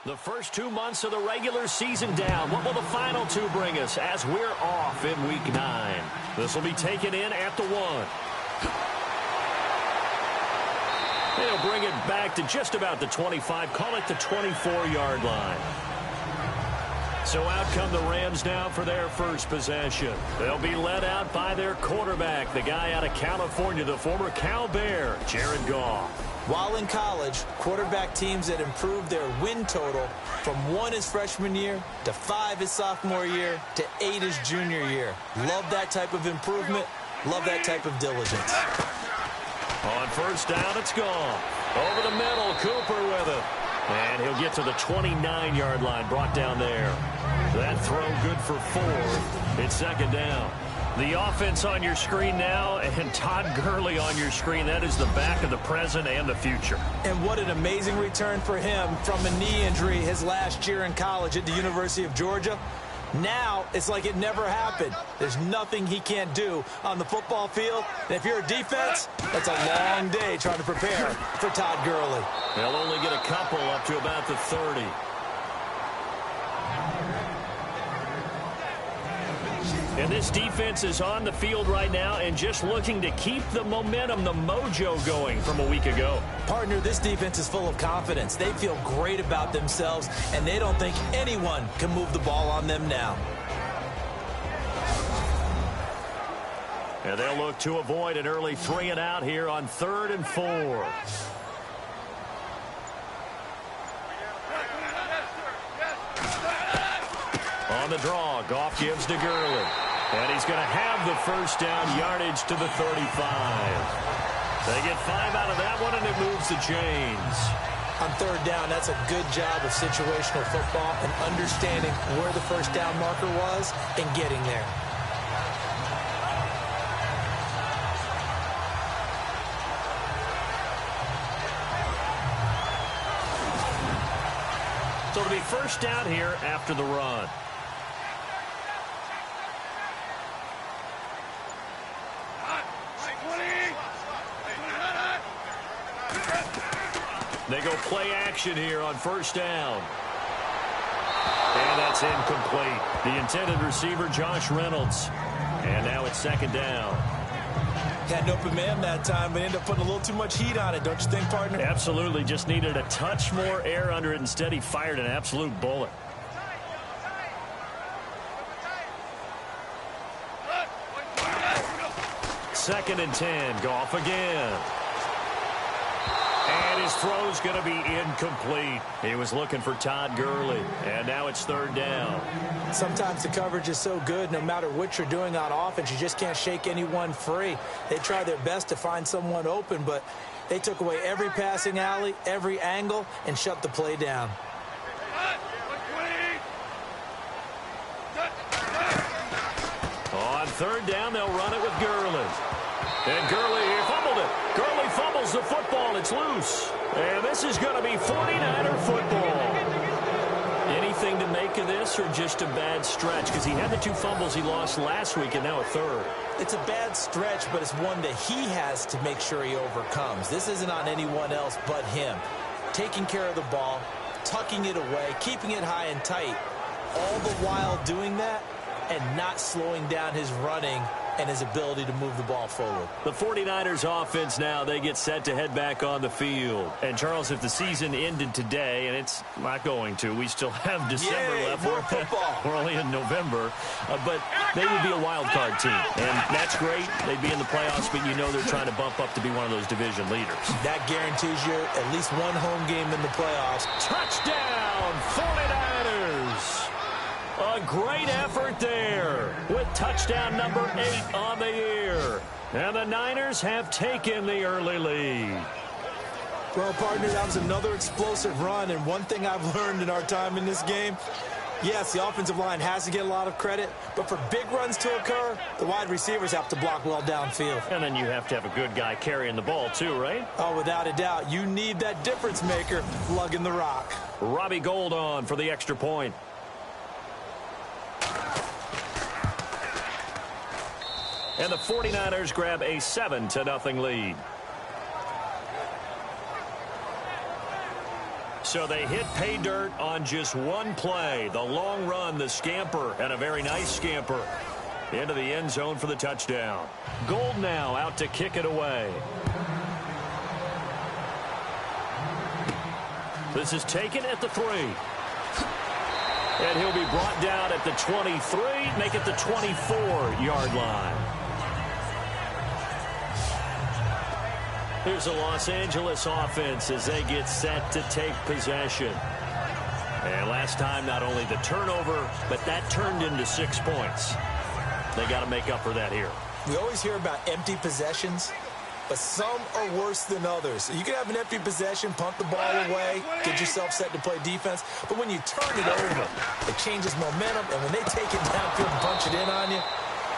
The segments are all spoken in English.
The first 2 months of the regular season down. What will the final two bring us as we're off in Week 9? This will be taken in at the 1. They'll bring it back to just about the 25. Call it the 24-yard line. So out come the Rams now for their first possession. They'll be led out by their quarterback, the guy out of California, the former Cal Bear, Jared Goff. While in college, quarterback teams that improved their win total from 1 his freshman year to 5 his sophomore year to 8 his junior year. Love that type of improvement. Love that type of diligence. On first down, it's gone. Over the middle, Cooper with it. And he'll get to the 29-yard line, brought down there. That throw good for 4. It's second down. The offense on your screen now, and Todd Gurley on your screen. That is the back of the present and the future. And what an amazing return for him from a knee injury his last year in college at the University of Georgia. Now, it's like it never happened. There's nothing he can't do on the football field. And if you're a defense, that's a long day trying to prepare for Todd Gurley. They'll only get a couple up to about the 30. And this defense is on the field right now and just looking to keep the momentum, the mojo going from a week ago. Partner, this defense is full of confidence. They feel great about themselves, and they don't think anyone can move the ball on them now. And they'll look to avoid an early 3 and out here on 3rd and 4. On the draw, Goff gives to Gurley. And he's going to have the first down yardage to the 35. They get 5 out of that one, and it moves the chains. On 3rd down, that's a good job of situational football and understanding where the first down marker was and getting there. So it'll be first down here after the run. They go play action here on first down. And that's incomplete. The intended receiver, Josh Reynolds. And now it's second down. Had an open man that time, but ended up putting a little too much heat on it, don't you think, partner? Absolutely. Just needed a touch more air under it. Instead, he fired an absolute bullet. Second and 10. Goff again. And his throw's going to be incomplete. He was looking for Todd Gurley. And now it's 3rd down. Sometimes the coverage is so good, no matter what you're doing on offense, you just can't shake anyone free. They try their best to find someone open, but they took away every passing alley, every angle, and shut the play down. On 3rd down, they'll run it with Gurley. And Gurley here fumbled it. Gurley fumbles the football. It's loose. And this is going to be 49er football. Anything to make of this or just a bad stretch? Because he had the 2 fumbles he lost last week and now a 3rd. It's a bad stretch, but it's one that he has to make sure he overcomes. This isn't on anyone else but him. Taking care of the ball, tucking it away, keeping it high and tight, all the while doing that and not slowing down his running and his ability to move the ball forward. The 49ers offense now, they get set to head back on the field. And, Charles, if the season ended today, and it's not going to, we still have December left. More football. We're only in November. But they would be a wild card team. And that's great. They'd be in the playoffs, but you know they're trying to bump up to be one of those division leaders. That guarantees you at least one home game in the playoffs. Touchdown, 49ers! A great effort there with touchdown number 8 on the year. And the Niners have taken the early lead. Well, partner, that was another explosive run. And one thing I've learned in our time in this game, yes, the offensive line has to get a lot of credit. But for big runs to occur, the wide receivers have to block well downfield. And then you have to have a good guy carrying the ball too, right? Oh, without a doubt. You need that difference maker lugging the rock. Robbie Gould on for the extra point. And the 49ers grab a 7-0 lead. So they hit pay dirt on just one play. The long run, the scamper, and a very nice scamper into the end zone for the touchdown. Gold now out to kick it away. This is taken at the 3. And he'll be brought down at the 23, make it the 24-yard line. Here's the Los Angeles offense as they get set to take possession. And last time, not only the turnover, but that turned into 6 points. They got to make up for that here. We always hear about empty possessions, but some are worse than others. You can have an empty possession, punt the ball away, get yourself set to play defense, but when you turn it over, it changes momentum, and when they take it downfield and punch it in on you,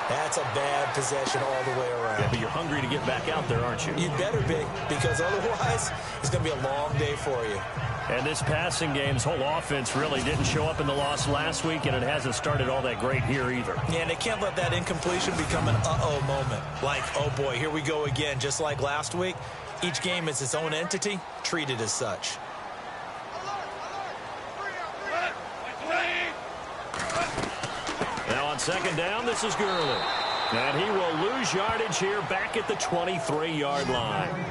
that's a bad possession all the way around. Yeah, but you're hungry to get back out there, aren't you? You'd better be, because otherwise it's going to be a long day for you. And this passing game's whole offense really didn't show up in the loss last week, and it hasn't started all that great here either. Yeah, and they can't let that incompletion become an uh-oh moment. Like, oh boy, here we go again, just like last week. Each game is its own entity, treated as such. Now on second down, this is Gurley. And he will lose yardage here back at the 23-yard line.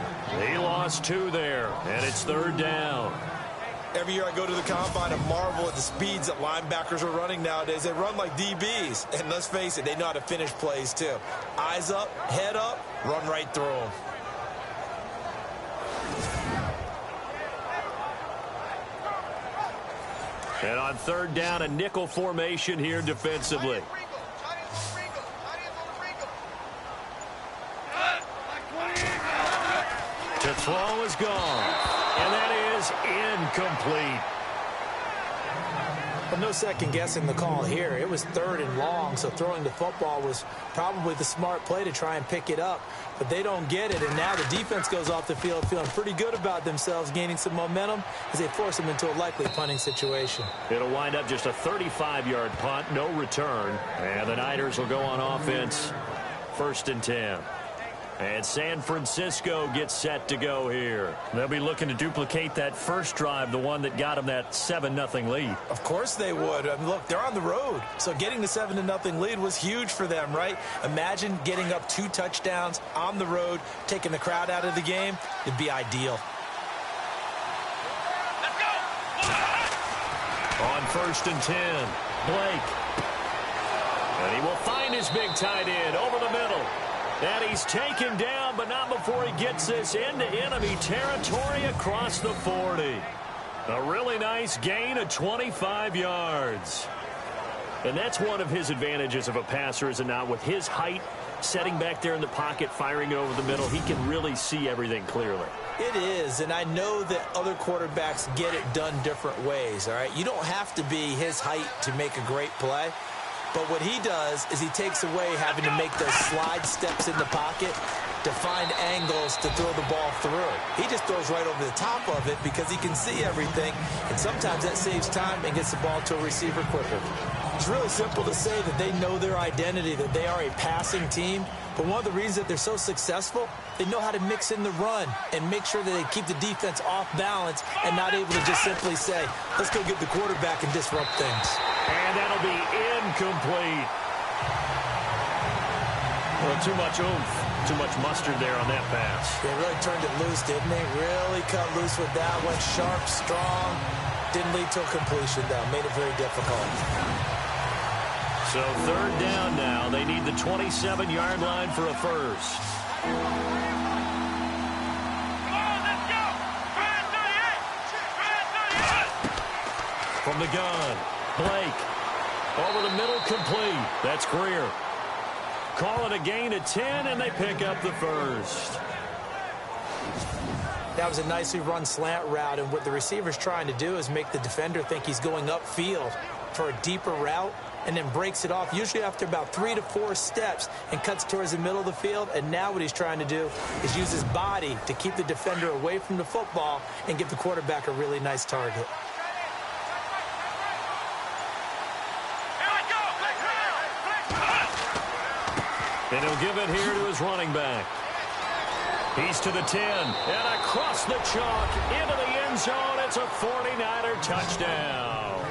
He lost 2 there, and it's third down. Every year I go to the combine and marvel at the speeds that linebackers are running nowadays. They run like DBs. And let's face it, they know how to finish plays too. Eyes up, head up, run right through them. And on third down, a nickel formation here defensively. The throw is gone. And that is incomplete. But no second guessing the call here. It was third and long, so throwing the football was probably the smart play to try and pick it up. But they don't get it, and now the defense goes off the field feeling pretty good about themselves, gaining some momentum as they force them into a likely punting situation. It'll wind up just a 35-yard punt, no return. And the Niners will go on offense, 1st and 10. And San Francisco gets set to go here. They'll be looking to duplicate that first drive, the one that got them that 7-0 lead. Of course they would. I mean, look, they're on the road. So getting the 7-0 lead was huge for them, right? Imagine getting up 2 touchdowns on the road, taking the crowd out of the game. It'd be ideal. Let's go! On 1st and 10, Blake. And he will find his big tight end over the middle. And he's taken down, but not before he gets this into enemy territory across the 40. A really nice gain of 25 yards. And that's one of his advantages of a passer, is it not? With his height, setting back there in the pocket, firing over the middle, he can really see everything clearly. It is, and I know that other quarterbacks get it done different ways, all right? You don't have to be his height to make a great play. But what he does is he takes away having to make those slide steps in the pocket to find angles to throw the ball through. He just throws right over the top of it because he can see everything, and sometimes that saves time and gets the ball to a receiver quicker. It's really simple to say that they know their identity, that they are a passing team, but one of the reasons that they're so successful, they know how to mix in the run and make sure that they keep the defense off balance and not able to just simply say, let's go get the quarterback and disrupt things. And that'll be incomplete. Well, too much oomph, too much mustard there on that pass. They really turned it loose, didn't they? Really cut loose with that one. Sharp, strong. Didn't lead to a completion, though. Made it very difficult. So third down now. They need the 27-yard line for a first. From the gun, Blake. Over the middle, complete. That's Greer. Call it a gain of 10, and they pick up the first. That was a nicely run slant route, and what the receiver's trying to do is make the defender think he's going upfield for a deeper route, and then breaks it off, usually after about 3 to 4 steps, and cuts towards the middle of the field. And now what he's trying to do is use his body to keep the defender away from the football and give the quarterback a really nice target. And he'll give it here to his running back. He's to the 10, and across the chalk, into the end zone. It's a 49er touchdown.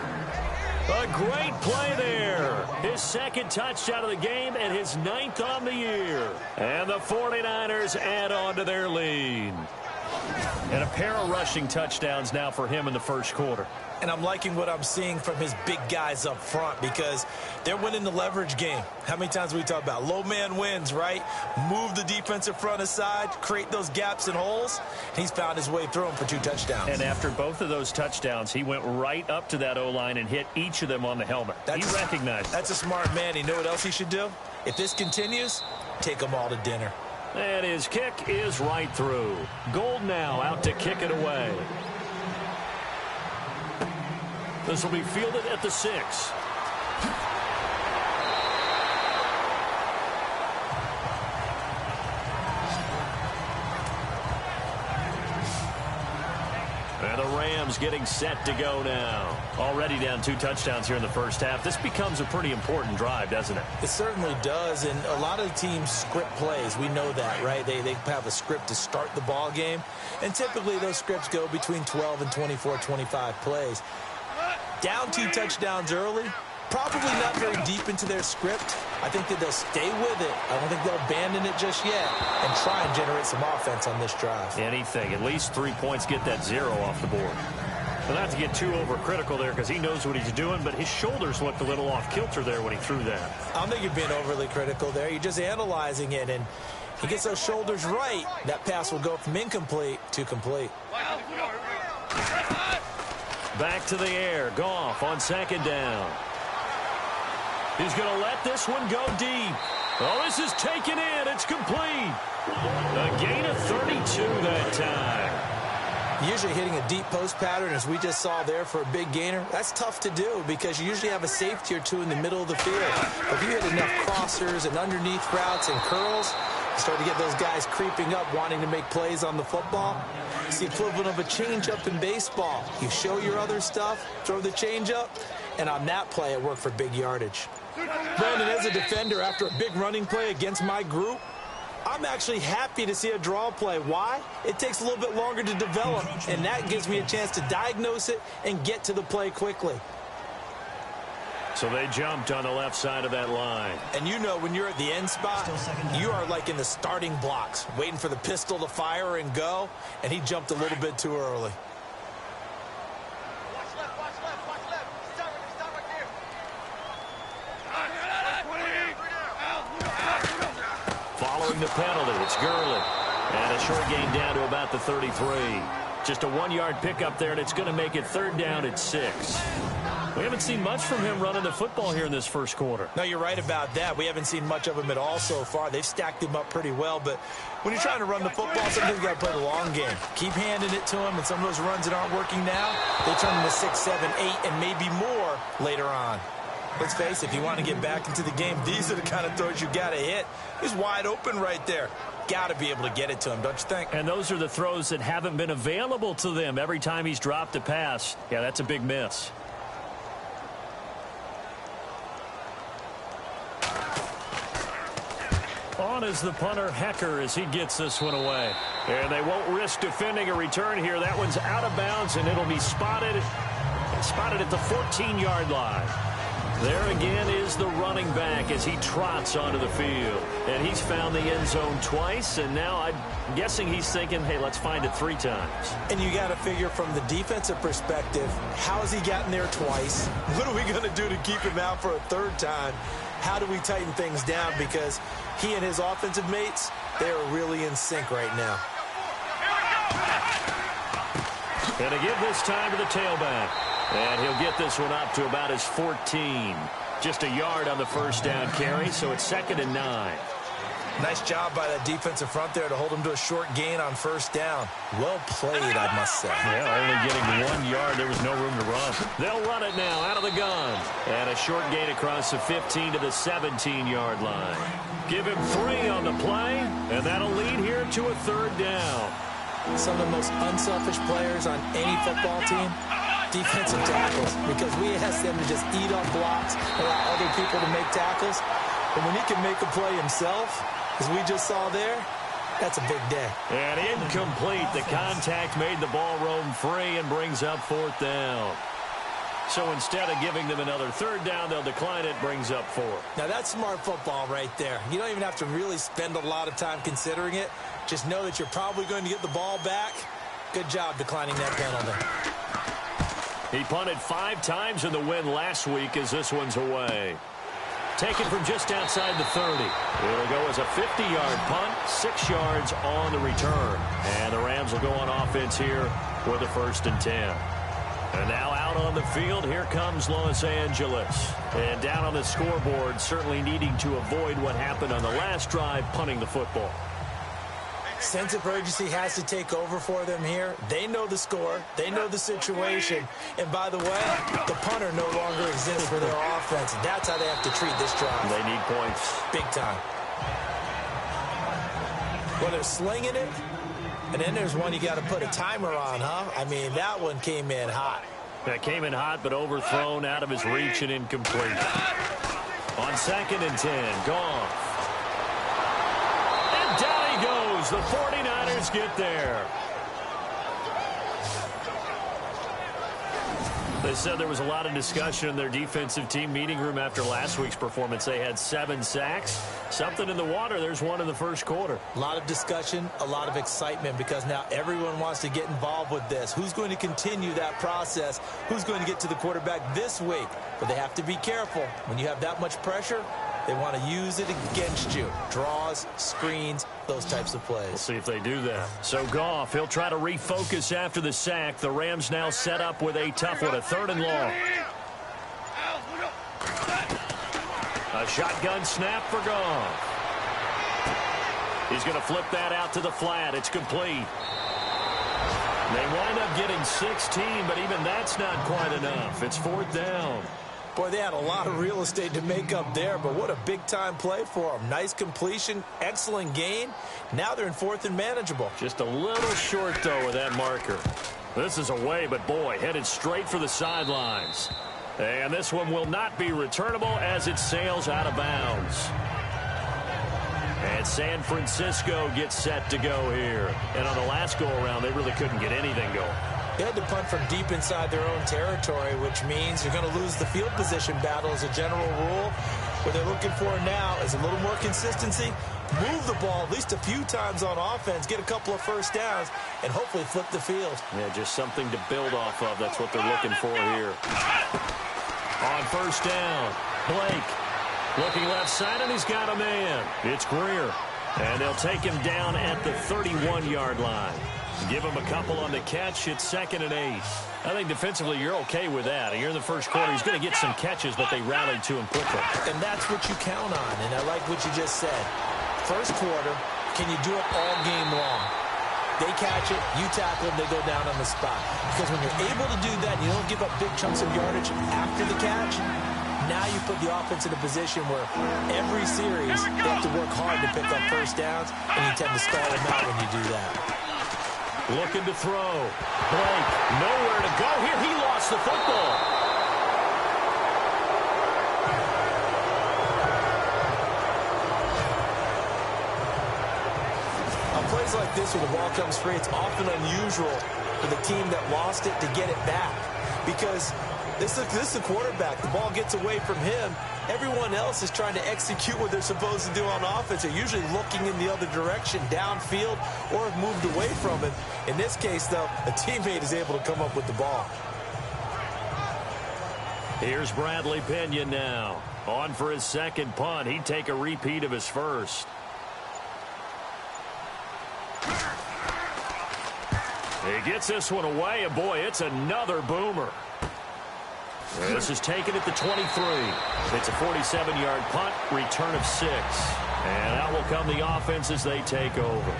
A great play there. His second touchdown of the game and his 9th on the year. And the 49ers add on to their lead. And a pair of rushing touchdowns now for him in the first quarter. And I'm liking what I'm seeing from his big guys up front because they're winning the leverage game. How many times we talk about low man wins, right? Move the defensive front aside, create those gaps and holes. He's found his way through them for 2 touchdowns. And after both of those touchdowns, he went right up to that O-line and hit each of them on the helmet. He recognized it. That's a smart man. You know what else he should do? If this continues, take them all to dinner. And his kick is right through. Gold now out to kick it away. This will be fielded at the 6. And the Rams getting set to go now. Already down 2 touchdowns here in the first half. This becomes a pretty important drive, doesn't it? It certainly does, and a lot of teams script plays. We know that, right? They have a script to start the ball game, and typically those scripts go between 12 and 24, 25 plays. Down 2 touchdowns early, probably not very deep into their script. I think that they'll stay with it. I don't think they'll abandon it just yet and try and generate some offense on this drive. Anything. At least 3 points, get that 0 off the board. Well, not to get too overcritical there because he knows what he's doing, but his shoulders looked a little off kilter there when he threw that. I don't think you're being overly critical there. You're just analyzing it, and he gets those shoulders right. That pass will go from incomplete to complete. Back to the air. Goff on 2nd down. He's going to let this one go deep. Oh, this is taken in. It's complete. A gain of 32 that time. Usually hitting a deep post pattern, as we just saw there for a big gainer, that's tough to do because you usually have a safety or 2 in the middle of the field. If you hit enough crossers and underneath routes and curls, you start to get those guys creeping up, wanting to make plays on the football. It's the equivalent of a changeup in baseball. You show your other stuff, throw the changeup, and on that play, it worked for big yardage. Brandon, as a defender, after a big running play against my group, I'm actually happy to see a draw play. Why? It takes a little bit longer to develop, and that gives me a chance to diagnose it and get to the play quickly. So they jumped on the left side of that line. And you know when you're at the end spot, you are like in the starting blocks, waiting for the pistol to fire and go, and he jumped a little bit too early. Following the penalty, it's Gurley. And a short gain down to about the 33. Just a 1-yard pickup there, and it's going to make it 3rd down at 6. We haven't seen much from him running the football here in this first quarter. No, you're right about that. We haven't seen much of him at all so far. They've stacked him up pretty well, but when you're trying to run the football, sometimes you got to play the long game. Keep handing it to him, and some of those runs that aren't working now, they turn into 6, 7, 8, and maybe more later on. Let's face it, if you want to get back into the game, these are the kind of throws you got to hit. He's wide open right there. Got to be able to get it to him, don't you think? And those are the throws that haven't been available to them every time he's dropped a pass. Yeah, that's a big miss. On is the punter, Hecker, as he gets this one away. And they won't risk defending a return here. That one's out of bounds, and it'll be spotted at the 14-yard line. There again is the running back as he trots onto the field. And he's found the end zone twice, and now I'm guessing he's thinking, hey, let's find it 3 times. And you got to figure from the defensive perspective, how has he gotten there twice? What are we going to do to keep him out for a 3rd time? How do we tighten things down? Because he and his offensive mates, they are really in sync right now. And to give this time to the tailback. And he'll get this one up to about his 14. Just a yard on the first down carry, so it's 2nd and 9. Nice job by that defensive front there to hold him to a short gain on first down. Well played, I must say. Yeah, only getting 1 yard. There was no room to run. They'll run it now out of the gun. And a short gain across the 15 to the 17-yard line. Give him 3 on the play, and that'll lead here to a 3rd down. Some of the most unselfish players on any football team, defensive tackles, because we ask them to just eat up blocks, allow other people to make tackles. But when he can make a play himself, as we just saw there, That's a big day. And incomplete. The contact made the ball roam free and brings up 4th down. So instead of giving them another 3rd down, they'll decline it, brings up 4. Now, that's smart football right there. You don't even have to really spend a lot of time considering it. Just know that you're probably going to get the ball back. Good job declining that penalty. He punted 5 times in the win last week as this one's away. Taken from just outside the 30. It'll go as a 50-yard punt, 6 yards on the return. And the Rams will go on offense here with a 1st and 10. And now out on the field, here comes Los Angeles. And down on the scoreboard, certainly needing to avoid what happened on the last drive, punting the football. Sense of urgency has to take over for them here. They know the score. They know the situation. And by the way, the punter no longer exists for their offense. And that's how they have to treat this drive. They need points. Big time. Well, they're slinging it. And then there's one you got to put a timer on, huh? I mean, that one came in hot. That came in hot, but overthrown, out of his reach and incomplete. On 2nd and 10, Goff. And down he goes. The 49ers get there. They said there was a lot of discussion in their defensive team meeting room after last week's performance. They had 7 sacks. Something in the water. There's one in the first quarter. A lot of discussion, a lot of excitement, because now everyone wants to get involved with this. Who's going to continue that process? Who's going to get to the quarterback this week? But they have to be careful. When you have that much pressure, they want to use it against you. Draws, screens, those types of plays. We'll see if they do that. So Goff, he'll try to refocus after the sack. The Rams now set up with a tough one, a 3rd and long. A shotgun snap for Goff. He's going to flip that out to the flat. It's complete. They wind up getting 16, but even that's not quite enough. It's 4th down. Boy, they had a lot of real estate to make up there, but what a big-time play for them. Nice completion, excellent gain. Now they're in 4th and manageable. Just a little short, though, with that marker. This is away, but boy, headed straight for the sidelines. And this one will not be returnable as it sails out of bounds. And San Francisco gets set to go here. And on the last go-around, they really couldn't get anything going. They had to punt from deep inside their own territory, which means you're going to lose the field position battle as a general rule. What they're looking for now is a little more consistency, move the ball at least a few times on offense, get a couple of 1st downs, and hopefully flip the field. Yeah, just something to build off of. That's what they're looking for here. On 1st down, Blake looking left side, and he's got a man. It's Greer. And they'll take him down at the 31-yard line. Give him a couple on the catch. It's 2nd and 8. I think defensively you're okay with that. You're in the first quarter. He's going to get some catches, but they rallied to him quickly. And that's what you count on, and I like what you just said. First quarter, can you do it all game long? They catch it, you tackle them, they go down on the spot. Because when you're able to do that, you don't give up big chunks of yardage after the catch. Now you put the offense in a position where every series they have to work hard to pick up 1st downs, and you tend to stall them out when you do that. Looking to throw. Blake, nowhere to go here. He lost the football. On plays like this where the ball comes free, it's often unusual for the team that lost it to get it back. Because this is the quarterback. The ball gets away from him. Everyone else is trying to execute what they're supposed to do on offense. They're usually looking in the other direction, downfield, or have moved away from it. In this case, though, a teammate is able to come up with the ball. Here's Bradley Pinion now. On for his 2nd punt. He'd take a repeat of his first. He gets this one away, and boy, it's another boomer. This is taken at the 23. It's a 47-yard punt, return of 6. And out will come the offense as they take over.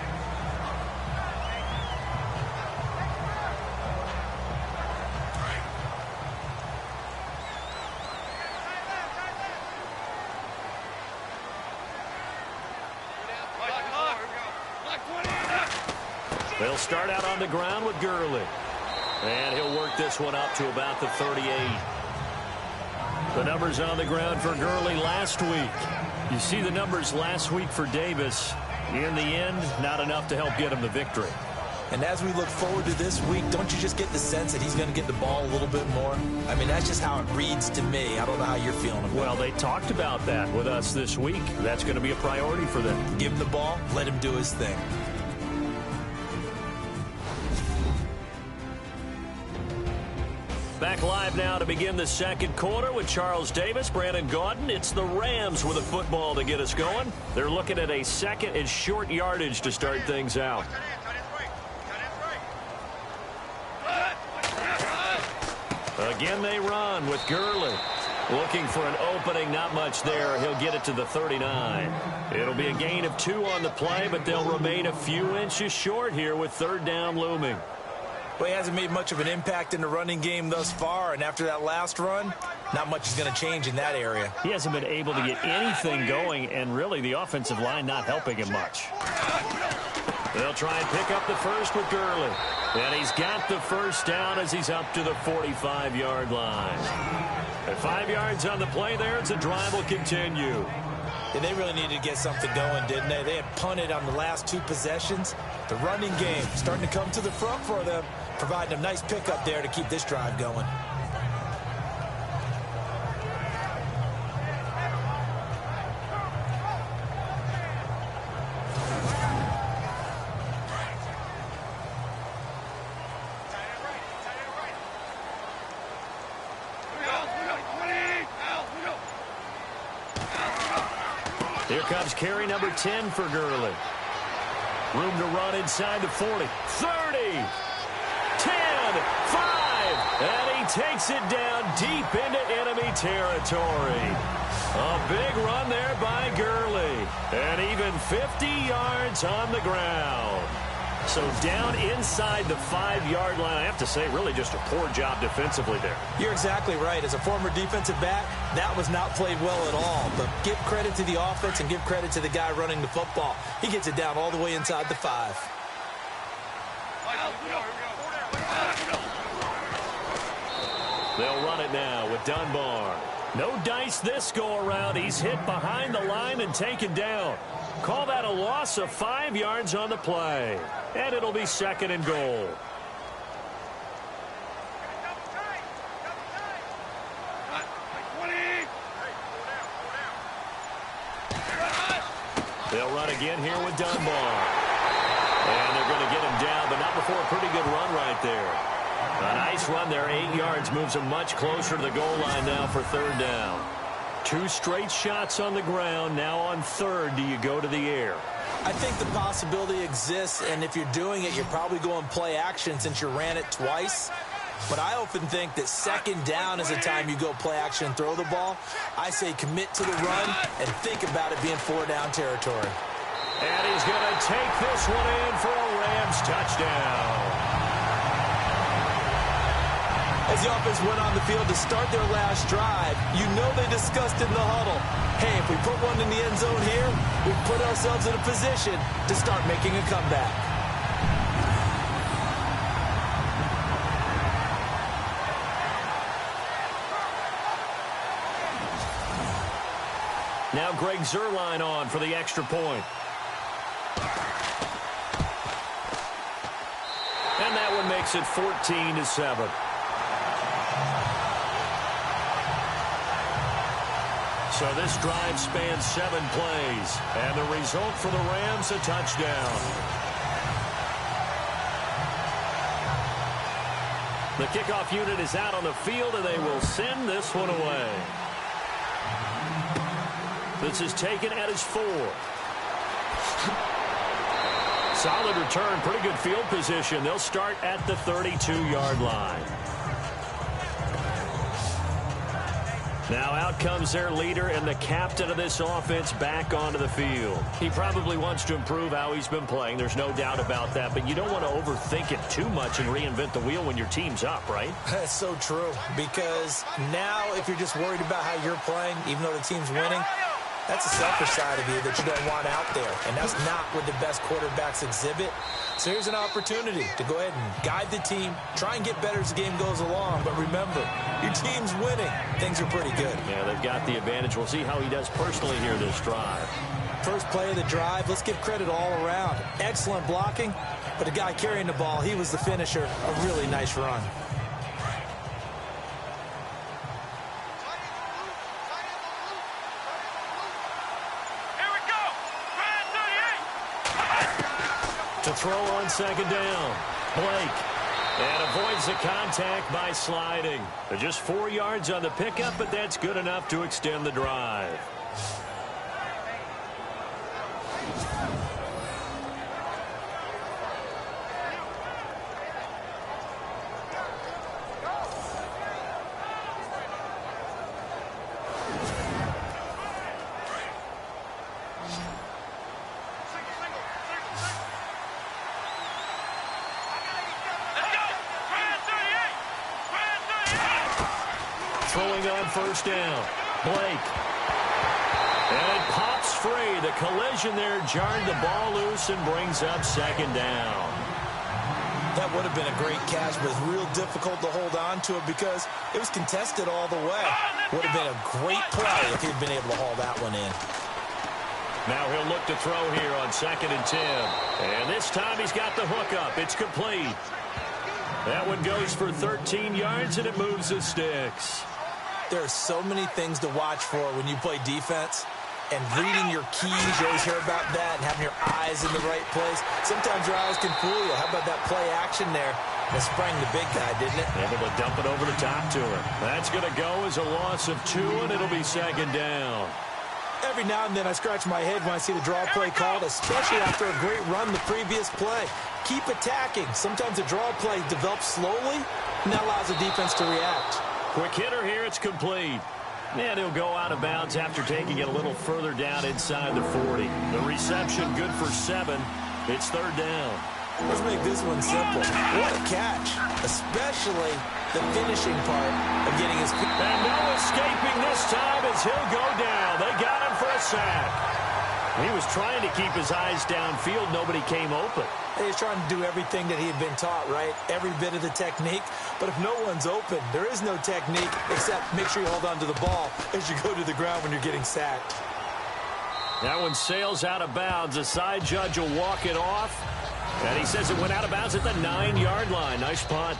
They'll start out on the ground with Gurley. And he'll work this one up to about the 38. The numbers on the ground for Gurley last week. You see the numbers last week for Davis. In the end, not enough to help get him the victory. And as we look forward to this week, don't you just get the sense that he's going to get the ball a little bit more? I mean, that's just how it reads to me. I don't know how you're feeling about it. Well, they talked about that with us this week. That's going to be a priority for them. Give him the ball, let him do his thing. Back live now to begin the second quarter with Charles Davis, Brandon Gaudin. It's the Rams with a football to get us going. They're looking at a second and short yardage to start things out. Again, they run with Gurley. Looking for an opening, not much there. He'll get it to the 39. It'll be a gain of 2 on the play, but they'll remain a few inches short here with third down looming. Well, he hasn't made much of an impact in the running game thus far, and after that last run, not much is going to change in that area. He hasn't been able to get anything going, and really the offensive line not helping him much. They'll try and pick up the first with Gurley. And he's got the first down as he's up to the 45-yard line. At 5 yards on the play there, the drive will continue. And they really needed to get something going, didn't they? They had punted on the last 2 possessions. The running game starting to come to the front for them, providing a nice pickup there to keep this drive going. Here comes carry number 10 for Gurley. Room to run inside the 40. 30. 10. 5. And he takes it down deep into enemy territory. A big run there by Gurley. And even 50 yards on the ground. So down inside the 5-yard line, I have to say, really just a poor job defensively there. You're exactly right. As a former defensive back, that was not played well at all. But give credit to the offense and give credit to the guy running the football. He gets it down all the way inside the 5. They'll run it now with Dunbar. No dice this go-around. He's hit behind the line and taken down. Call that a loss of 5 yards on the play. And it'll be second and goal. They'll run again here with Dunbar. And they're going to get him down, but not before a pretty good run right there. A nice run there, 8 yards, moves him much closer to the goal line now for third down. 2 straight shots on the ground. Now on third, do you go to the air? I think the possibility exists, and if you're doing it, you're probably going play action since you ran it twice. But I often think that second down is the time you go play action and throw the ball. I say commit to the run and think about it being 4-down territory. And he's going to take this one in for a Rams touchdown. As the offense went on the field to start their last drive, you know they discussed in the huddle, hey, if we put one in the end zone here, we put ourselves in a position to start making a comeback. Now Greg Zuerlein on for the extra point. And that one makes it 14-7. So this drive spans 7 plays. And the result for the Rams, a touchdown. The kickoff unit is out on the field, and they will send this one away. This is taken at his 4. Solid return, pretty good field position. They'll start at the 32-yard line. Now out comes their leader and the captain of this offense back onto the field. He probably wants to improve how he's been playing. There's no doubt about that. But you don't want to overthink it too much and reinvent the wheel when your team's up, right? That's so true. Because now if you're just worried about how you're playing, even though the team's winning, that's a selfish side of you that you don't want out there. And that's not what the best quarterbacks exhibit. So here's an opportunity to go ahead and guide the team, try and get better as the game goes along. But remember, your team's winning. Things are pretty good. Yeah, they've got the advantage. We'll see how he does personally here this drive. First play of the drive, let's give credit all around. Excellent blocking, but the guy carrying the ball, he was the finisher. A really nice run. To throw on second down, Blake. And avoids the contact by sliding. They're just 4 yards on the pickup, but that's good enough to extend the drive. Throwing on first down, Blake. And it pops free. The collision there jarred the ball loose and brings up second down. That would have been a great catch, but it's real difficult to hold on to it because it was contested all the way. Would have been a great play if he'd been able to haul that one in. Now he'll look to throw here on 2nd and 10. And this time he's got the hook up. It's complete. That one goes for 13 yards, and it moves the sticks. There are so many things to watch for when you play defense. And reading your keys, you always hear about that, and having your eyes in the right place. Sometimes your eyes can fool you. How about that play action there? That sprang the big guy, didn't it? Able to dump it over the top to him. That's going to go as a loss of 2, and it'll be second down. Every now and then I scratch my head when I see the draw play called, especially after a great run the previous play. Keep attacking. Sometimes the draw play develops slowly, and that allows the defense to react. Quick hitter here, it's complete. And he'll go out of bounds after taking it a little further down inside the 40. The reception good for 7. It's third down. Let's make this one simple. What a catch, especially the finishing part of getting his... And no escaping this time as he'll go down. They got him for a sack. He was trying to keep his eyes downfield. Nobody came open. He's trying to do everything that he had been taught, right? Every bit of the technique. But if no one's open, there is no technique except make sure you hold on to the ball as you go to the ground when you're getting sacked. That one sails out of bounds. A side judge will walk it off. And he says it went out of bounds at the 9-yard line. Nice punt.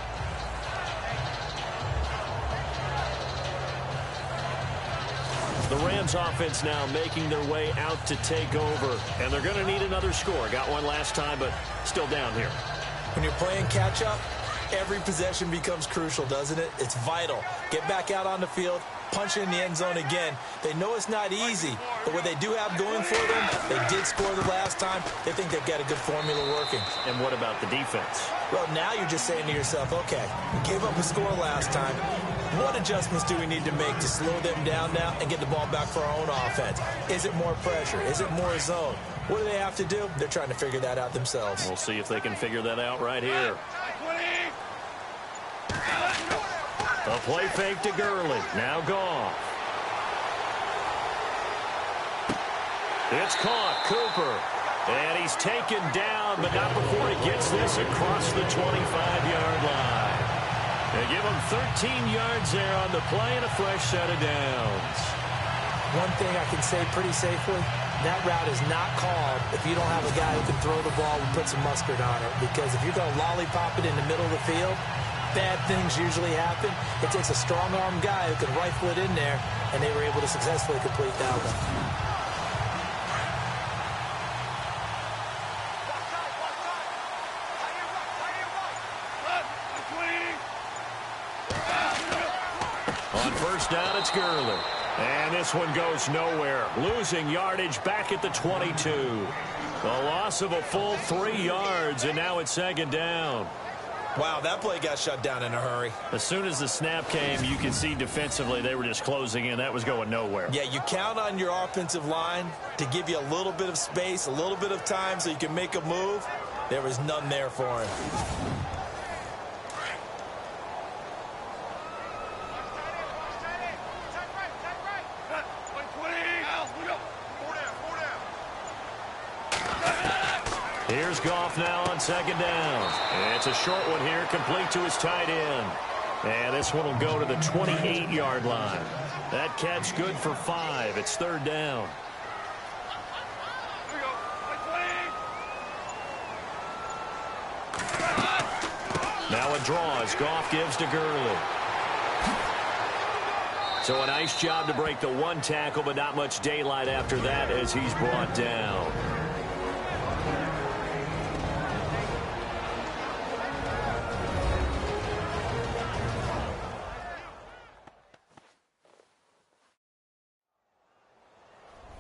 The Rams offense now making their way out to take over. And they're going to need another score. Got one last time, but still down here. When you're playing catch-up, every possession becomes crucial, doesn't it? It's vital. Get back out on the field, punch in the end zone again. They know it's not easy, but what they do have going for them, they did score the last time. They think they've got a good formula working. And what about the defense? Well, now you're just saying to yourself, okay, we gave up a score last time. What adjustments do we need to make to slow them down now and get the ball back for our own offense? Is it more pressure? Is it more zone? What do they have to do? They're trying to figure that out themselves. We'll see if they can figure that out right here. A play fake to Gurley. Now Goff. It's caught. Cooper. And he's taken down, but not before he gets this across the 25-yard line. They give him 13 yards there on the play and a fresh set of downs. One thing I can say pretty safely, that route is not called if you don't have a guy who can throw the ball and put some mustard on it. Because if you're going to lollipop it in the middle of the field, bad things usually happen. It takes a strong-arm guy who can rifle it in there, and they were able to successfully complete that one. On first down, it's Gurley. And this one goes nowhere. Losing yardage back at the 22. A loss of a full 3 yards, and now it's second down. Wow, that play got shut down in a hurry. As soon as the snap came, you can see defensively they were just closing in. That was going nowhere. Yeah, you count on your offensive line to give you a little bit of space, a little bit of time so you can make a move. There was none there for him. Here's Goff now on second down. And it's a short one here, complete to his tight end. And this one will go to the 28-yard line. That catch good for 5. It's third down. Now a draw as Goff gives to Gurley. So a nice job to break the one tackle, but not much daylight after that as he's brought down.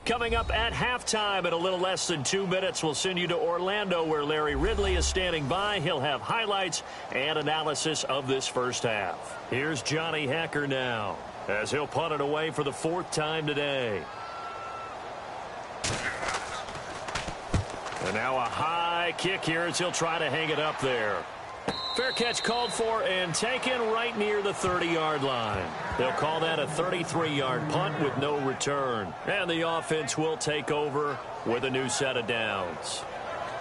Coming up at halftime in a little less than 2 minutes, we'll send you to Orlando where Larry Ridley is standing by. He'll have highlights and analysis of this first half. Here's Johnny Hekker now as he'll punt it away for the 4th time today. And now a high kick here as he'll try to hang it up there. Fair catch called for and taken right near the 30-yard line. They'll call that a 33-yard punt with no return. And the offense will take over with a new set of downs.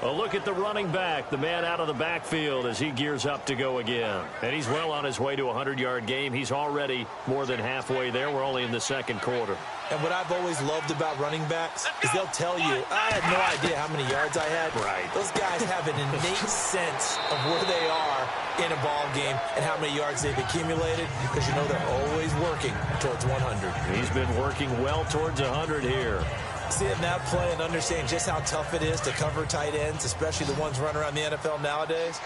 A look at the running back, the man out of the backfield as he gears up to go again. And he's well on his way to a 100-yard game. He's already more than halfway there. We're only in the second quarter. And what I've always loved about running backs is they'll tell you, I had no idea how many yards I had. Right. Those guys have an innate sense of where they are in a ball game and how many yards they've accumulated because you know they're always working towards 100. He's been working well towards 100 here. Seeing that play and understanding just how tough it is to cover tight ends, especially the ones running around the NFL nowadays,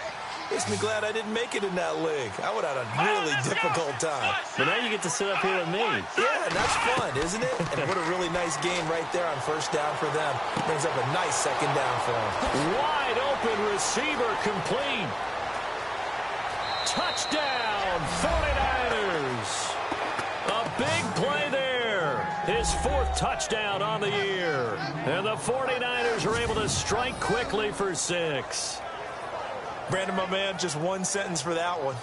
makes me glad I didn't make it in that league. I would have had a really difficult time. But now you get to sit up here with me. Yeah, and that's fun, isn't it? And what a really nice game right there on first down for them. Brings up a nice second down for them. Wide open receiver complete. Touchdown, 49ers. A big play there. His 4th touchdown on the year. And the 49ers are able to strike quickly for 6. Brandon, my man, just one sentence for that one.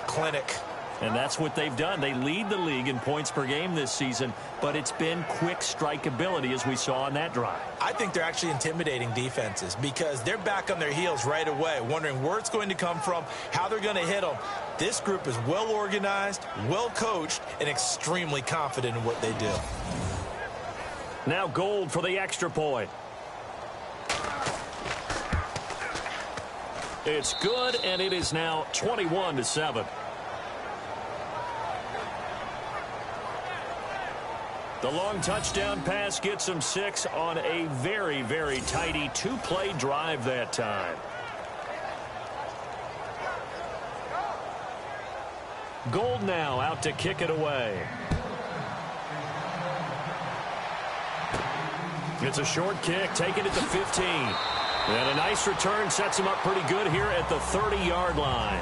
Clinic. And that's what they've done. They lead the league in points per game this season, but it's been quick strikeability as we saw on that drive. I think they're actually intimidating defenses because they're back on their heels right away, wondering where it's going to come from, how they're going to hit them. This group is well organized, well coached, and extremely confident in what they do. Now Gold for the extra point. It's good, and it is now 21-7. The long touchdown pass gets him 6 on a very, very tidy 2-play drive that time. Gold now out to kick it away. It's a short kick, taken at the 15. And a nice return sets him up pretty good here at the 30-yard line.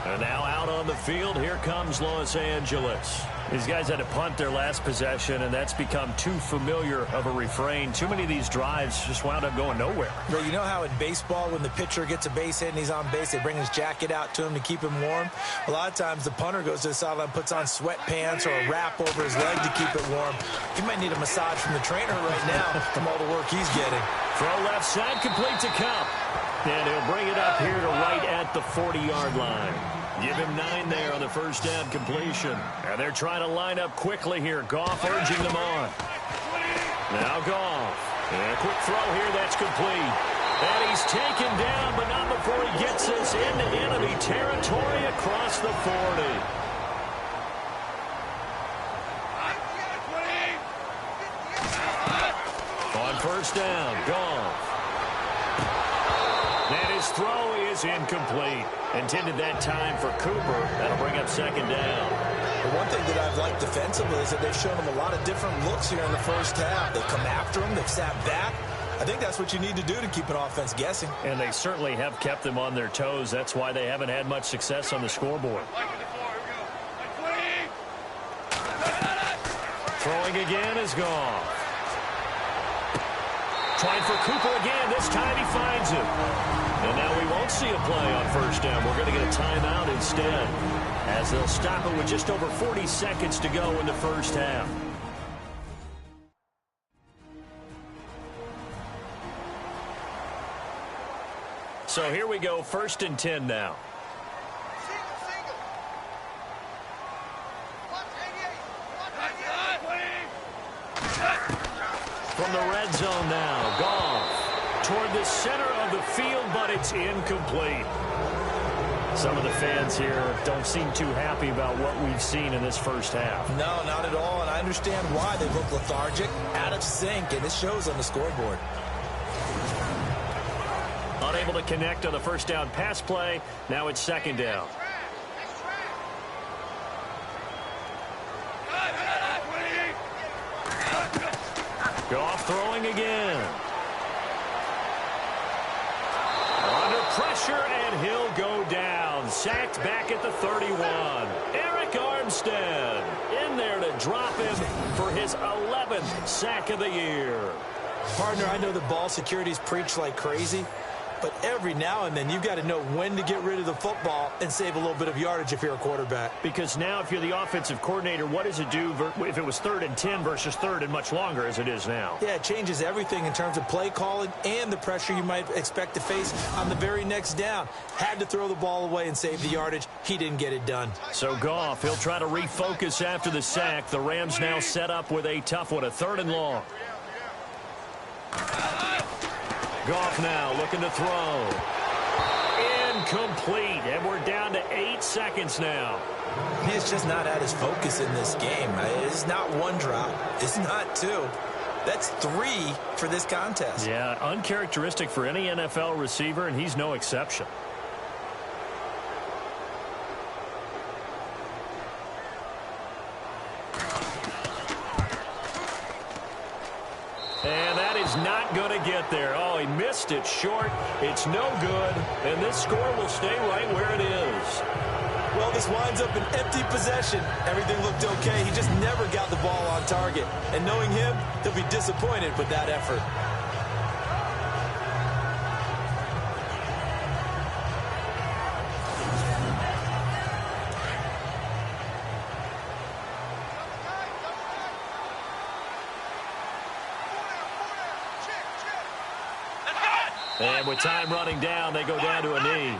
And now out on the field, here comes Los Angeles. These guys had to punt their last possession, and that's become too familiar of a refrain. Too many of these drives just wound up going nowhere. But you know how in baseball, when the pitcher gets a base hit and he's on base, they bring his jacket out to him to keep him warm? A lot of times the punter goes to the sideline, puts on sweatpants or a wrap over his leg to keep it warm. He might need a massage from the trainer right now from all the work he's getting. Throw left side, complete to Kupp. And he'll bring it up here to right at the 40-yard line. Give him 9 there on the first down completion. And they're trying to line up quickly here. Goff urging them on. Now Goff. And a quick throw here. That's complete. And he's taken down, but not before he gets us into enemy territory across the 40. On first down, Goff. And his throw is incomplete. Intended that time for Cooper. That'll bring up second down. The one thing that I've liked defensively is that they've shown him a lot of different looks here in the first half. They've come after him. They've sat back. I think that's what you need to do to keep an offense guessing. And they certainly have kept them on their toes. That's why they haven't had much success on the scoreboard. Throwing again is gone. Trying for Cooper again. This time he finds it. And now we won't see a play on first down. We're going to get a timeout instead, as they'll stop it with just over 40 seconds to go in the first half. So here we go, 1st and 10 now. From the red zone now, Goff. toward the center of the field, but it's incomplete. Some of the fans here don't seem too happy about what we've seen in this first half. No, not at all, and I understand why. They look lethargic, out of sync, and it shows on the scoreboard. Unable to connect on the first down pass play. Now it's second down. Goff throwing again. Under pressure, and he'll go down. Sacked back at the 31. Eric Armstead in there to drop him for his 11th sack of the year. Partner, I know the ball security's preached like crazy, but every now and then you've got to know when to get rid of the football and save a little bit of yardage if you're a quarterback. Because now if you're the offensive coordinator, what does it do if it was 3rd and 10 versus 3rd and much longer as it is now? Yeah, it changes everything in terms of play calling and the pressure you might expect to face on the very next down. Had to throw the ball away and save the yardage. He didn't get it done. So Goff, he'll try to refocus after the sack. The Rams now set up with a tough one, a 3rd and long. Goff now looking to throw. Incomplete, and we're down to 8 seconds now. He's just not at his focus in this game. It's not one drop. It's not two. That's 3 for this contest. Yeah, uncharacteristic for any NFL receiver, and he's no exception. And that is not going to get there. Oh, he missed it short. It's no good. And this score will stay right where it is. Well, this winds up an empty possession. Everything looked okay. He just never got the ball on target. And knowing him, he'll be disappointed with that effort. And with time running down, they go down to a knee.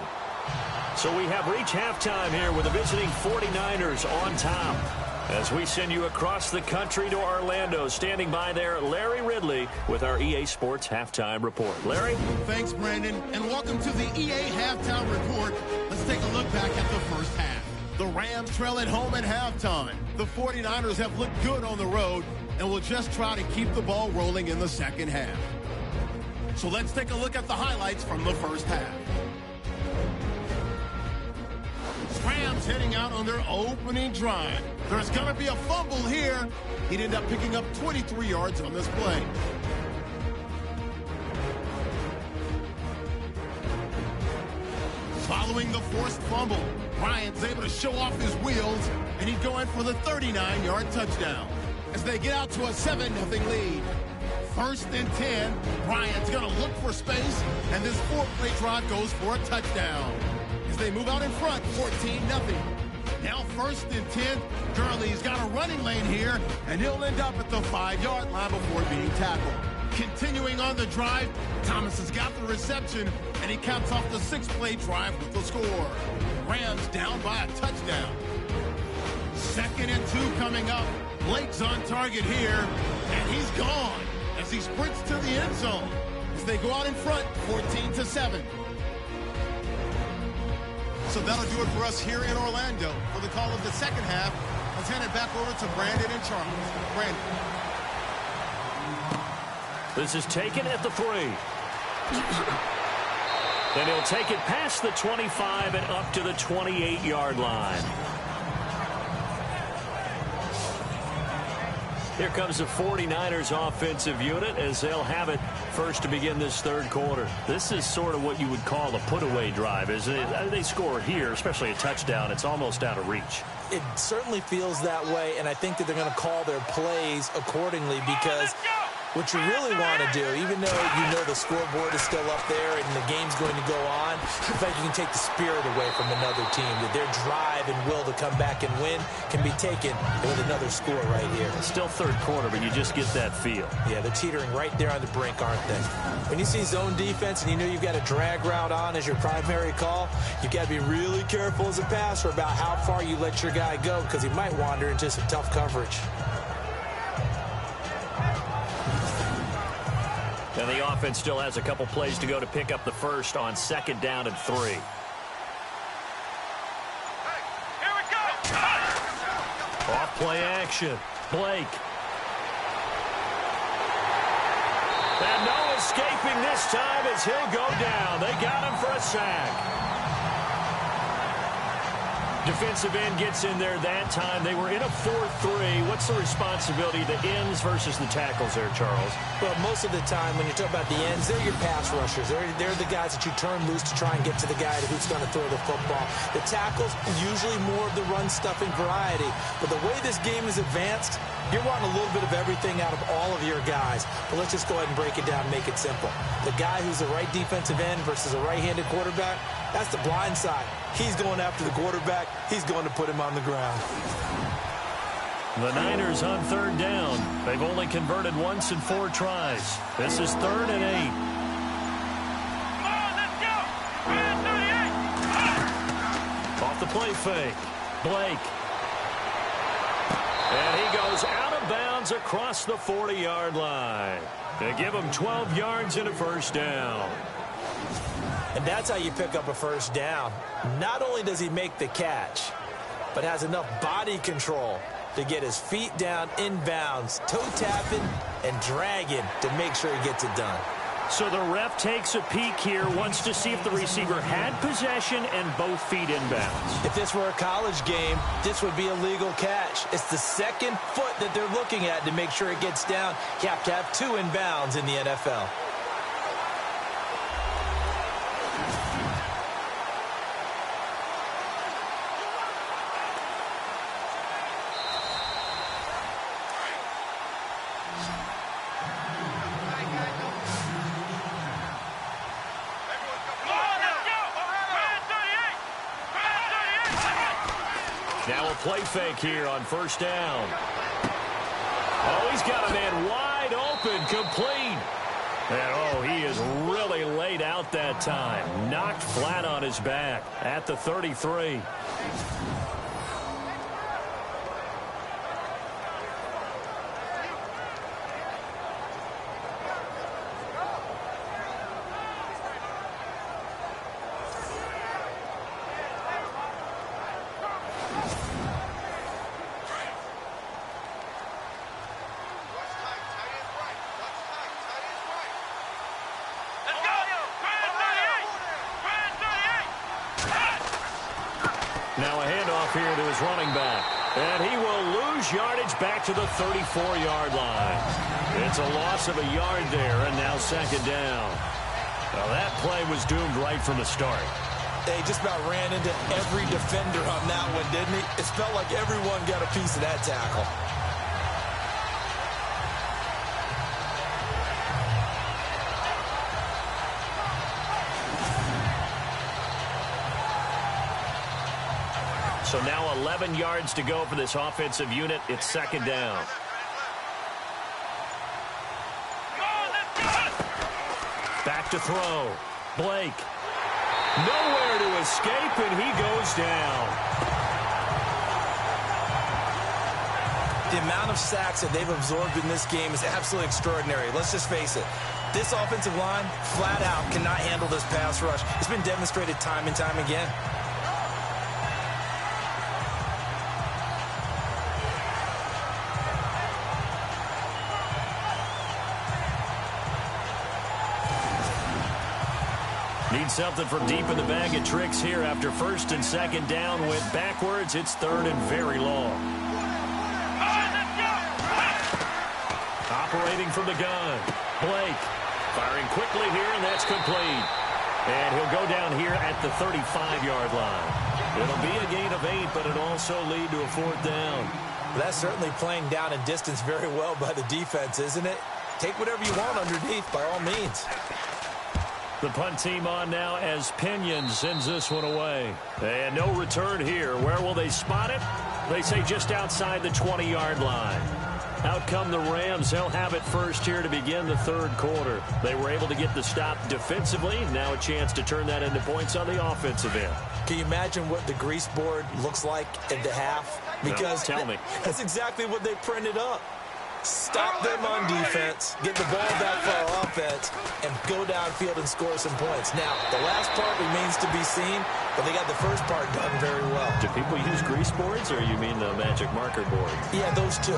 So we have reached halftime here with the visiting 49ers on top. As we send you across the country to Orlando, standing by there, Larry Ridley with our EA Sports Halftime Report. Larry? Thanks, Brandon, and welcome to the EA Halftime Report. Let's take a look back at the first half. The Rams trail at home at halftime. The 49ers have looked good on the road and will just try to keep the ball rolling in the second half. So let's take a look at the highlights from the first half. Rams heading out on their opening drive. There's going to be a fumble here. He'd end up picking up 23 yards on this play. Following the forced fumble, Bryant's able to show off his wheels, and he'd go in for the 39-yard touchdown as they get out to a 7-0 lead. 1st and 10, Bryant's going to look for space, and this 4-play drive goes for a touchdown. As they move out in front, 14-0. Now 1st and 10, Gurley's got a running lane here, and he'll end up at the 5-yard line before being tackled. Continuing on the drive, Thomas has got the reception, and he caps off the 6-play drive with the score. Rams down by a touchdown. 2nd and 2 coming up. Blake's on target here, and he's gone as he sprints to the end zone as they go out in front, 14-7. So that'll do it for us here in Orlando. For the call of the second half, let's hand it back over to Brandon and Charles. Brandon. This is taken at the 3. Then he'll take it past the 25 and up to the 28-yard line. Here comes the 49ers offensive unit as they'll have it first to begin this 3rd quarter. This is sort of what you would call a put-away drive, isn't it? They score here, especially a touchdown. It's almost out of reach. It certainly feels that way, and I think that they're going to call their plays accordingly because what you really want to do, even though you know the scoreboard is still up there and the game's going to go on, in fact, you can take the spirit away from another team, that their drive and will to come back and win can be taken with another score right here. It's still 3rd quarter, but you just get that feel. Yeah, they're teetering right there on the brink, aren't they? When you see zone defense and you know you've got a drag route on as your primary call, you've got to be really careful as a passer about how far you let your guy go because he might wander into some tough coverage. And the offense still has a couple plays to go to pick up the first on 2nd down and 3. Hey, here we go. Off play action. Blake. And no escaping this time as he'll go down. They got him for a sack. Defensive end gets in there that time. They were in a 4-3. What's the responsibility, the ends versus the tackles there, Charles? Well, most of the time when you talk about the ends, they're your pass rushers. They're the guys that you turn loose to try and get to the guy who's going to throw the football. The tackles, usually more of the run-stuffing variety. But the way this game is advanced, you're wanting a little bit of everything out of all of your guys. But let's just go ahead and break it down and make it simple. The guy who's the right defensive end versus a right-handed quarterback, that's the blind side. He's going after the quarterback. He's going to put him on the ground. The Niners on 3rd down. They've only converted once in 4 tries. This is 3rd and 8. Come on, let's go. 38. Off the play fake. Blake. And he goes out of bounds across the 40-yard line. They give him 12 yards and a first down. And that's how you pick up a first down. Not only does he make the catch, but has enough body control to get his feet down inbounds, toe tapping and dragging to make sure he gets it done. So the ref takes a peek here, wants to see if the receiver had possession and both feet inbounds. If this were a college game, this would be a legal catch. It's the second foot that they're looking at to make sure it gets down. You have to have 2 inbounds in the NFL. Now a play fake here on 1st down. Oh, he's got a man wide open, complete. And, oh, he is really laid out that time. Knocked flat on his back at the 33. Now a handoff here to his running back. And he will lose yardage back to the 34-yard line. It's a loss of a yard there, and now 2nd down. Well, that play was doomed right from the start. They just about ran into every defender on that one, didn't he? It felt like everyone got a piece of that tackle. So now 11 yards to go for this offensive unit. It's 2nd down. Back to throw. Blake. Nowhere to escape, and he goes down. The amount of sacks that they've absorbed in this game is absolutely extraordinary. Let's just face it. This offensive line, flat out, cannot handle this pass rush. It's been demonstrated time and time again. Need something from deep in the bag of tricks here after 1st and 2nd down. Went backwards. It's 3rd and very long. Operating from the gun. Blake firing quickly here, and that's complete. And he'll go down here at the 35-yard line. It'll be a gain of 8, but it'll also lead to a 4th down. That's certainly playing down in distance very well by the defense, isn't it? Take whatever you want underneath, by all means. The punt team on now as Pinion sends this one away. And no return here. Where will they spot it? They say just outside the 20-yard line. Out come the Rams. They'll have it first here to begin the 3rd quarter. They were able to get the stop defensively. Now a chance to turn that into points on the offensive end. Can you imagine what the grease board looks like at the half? Because no, tell me. That's exactly what they printed up. Stop them on defense, get the ball back for our offense, and go downfield and score some points. Now, the last part remains to be seen, but they got the first part done very well. Do people use grease boards, or you mean the magic marker board? Yeah, those two.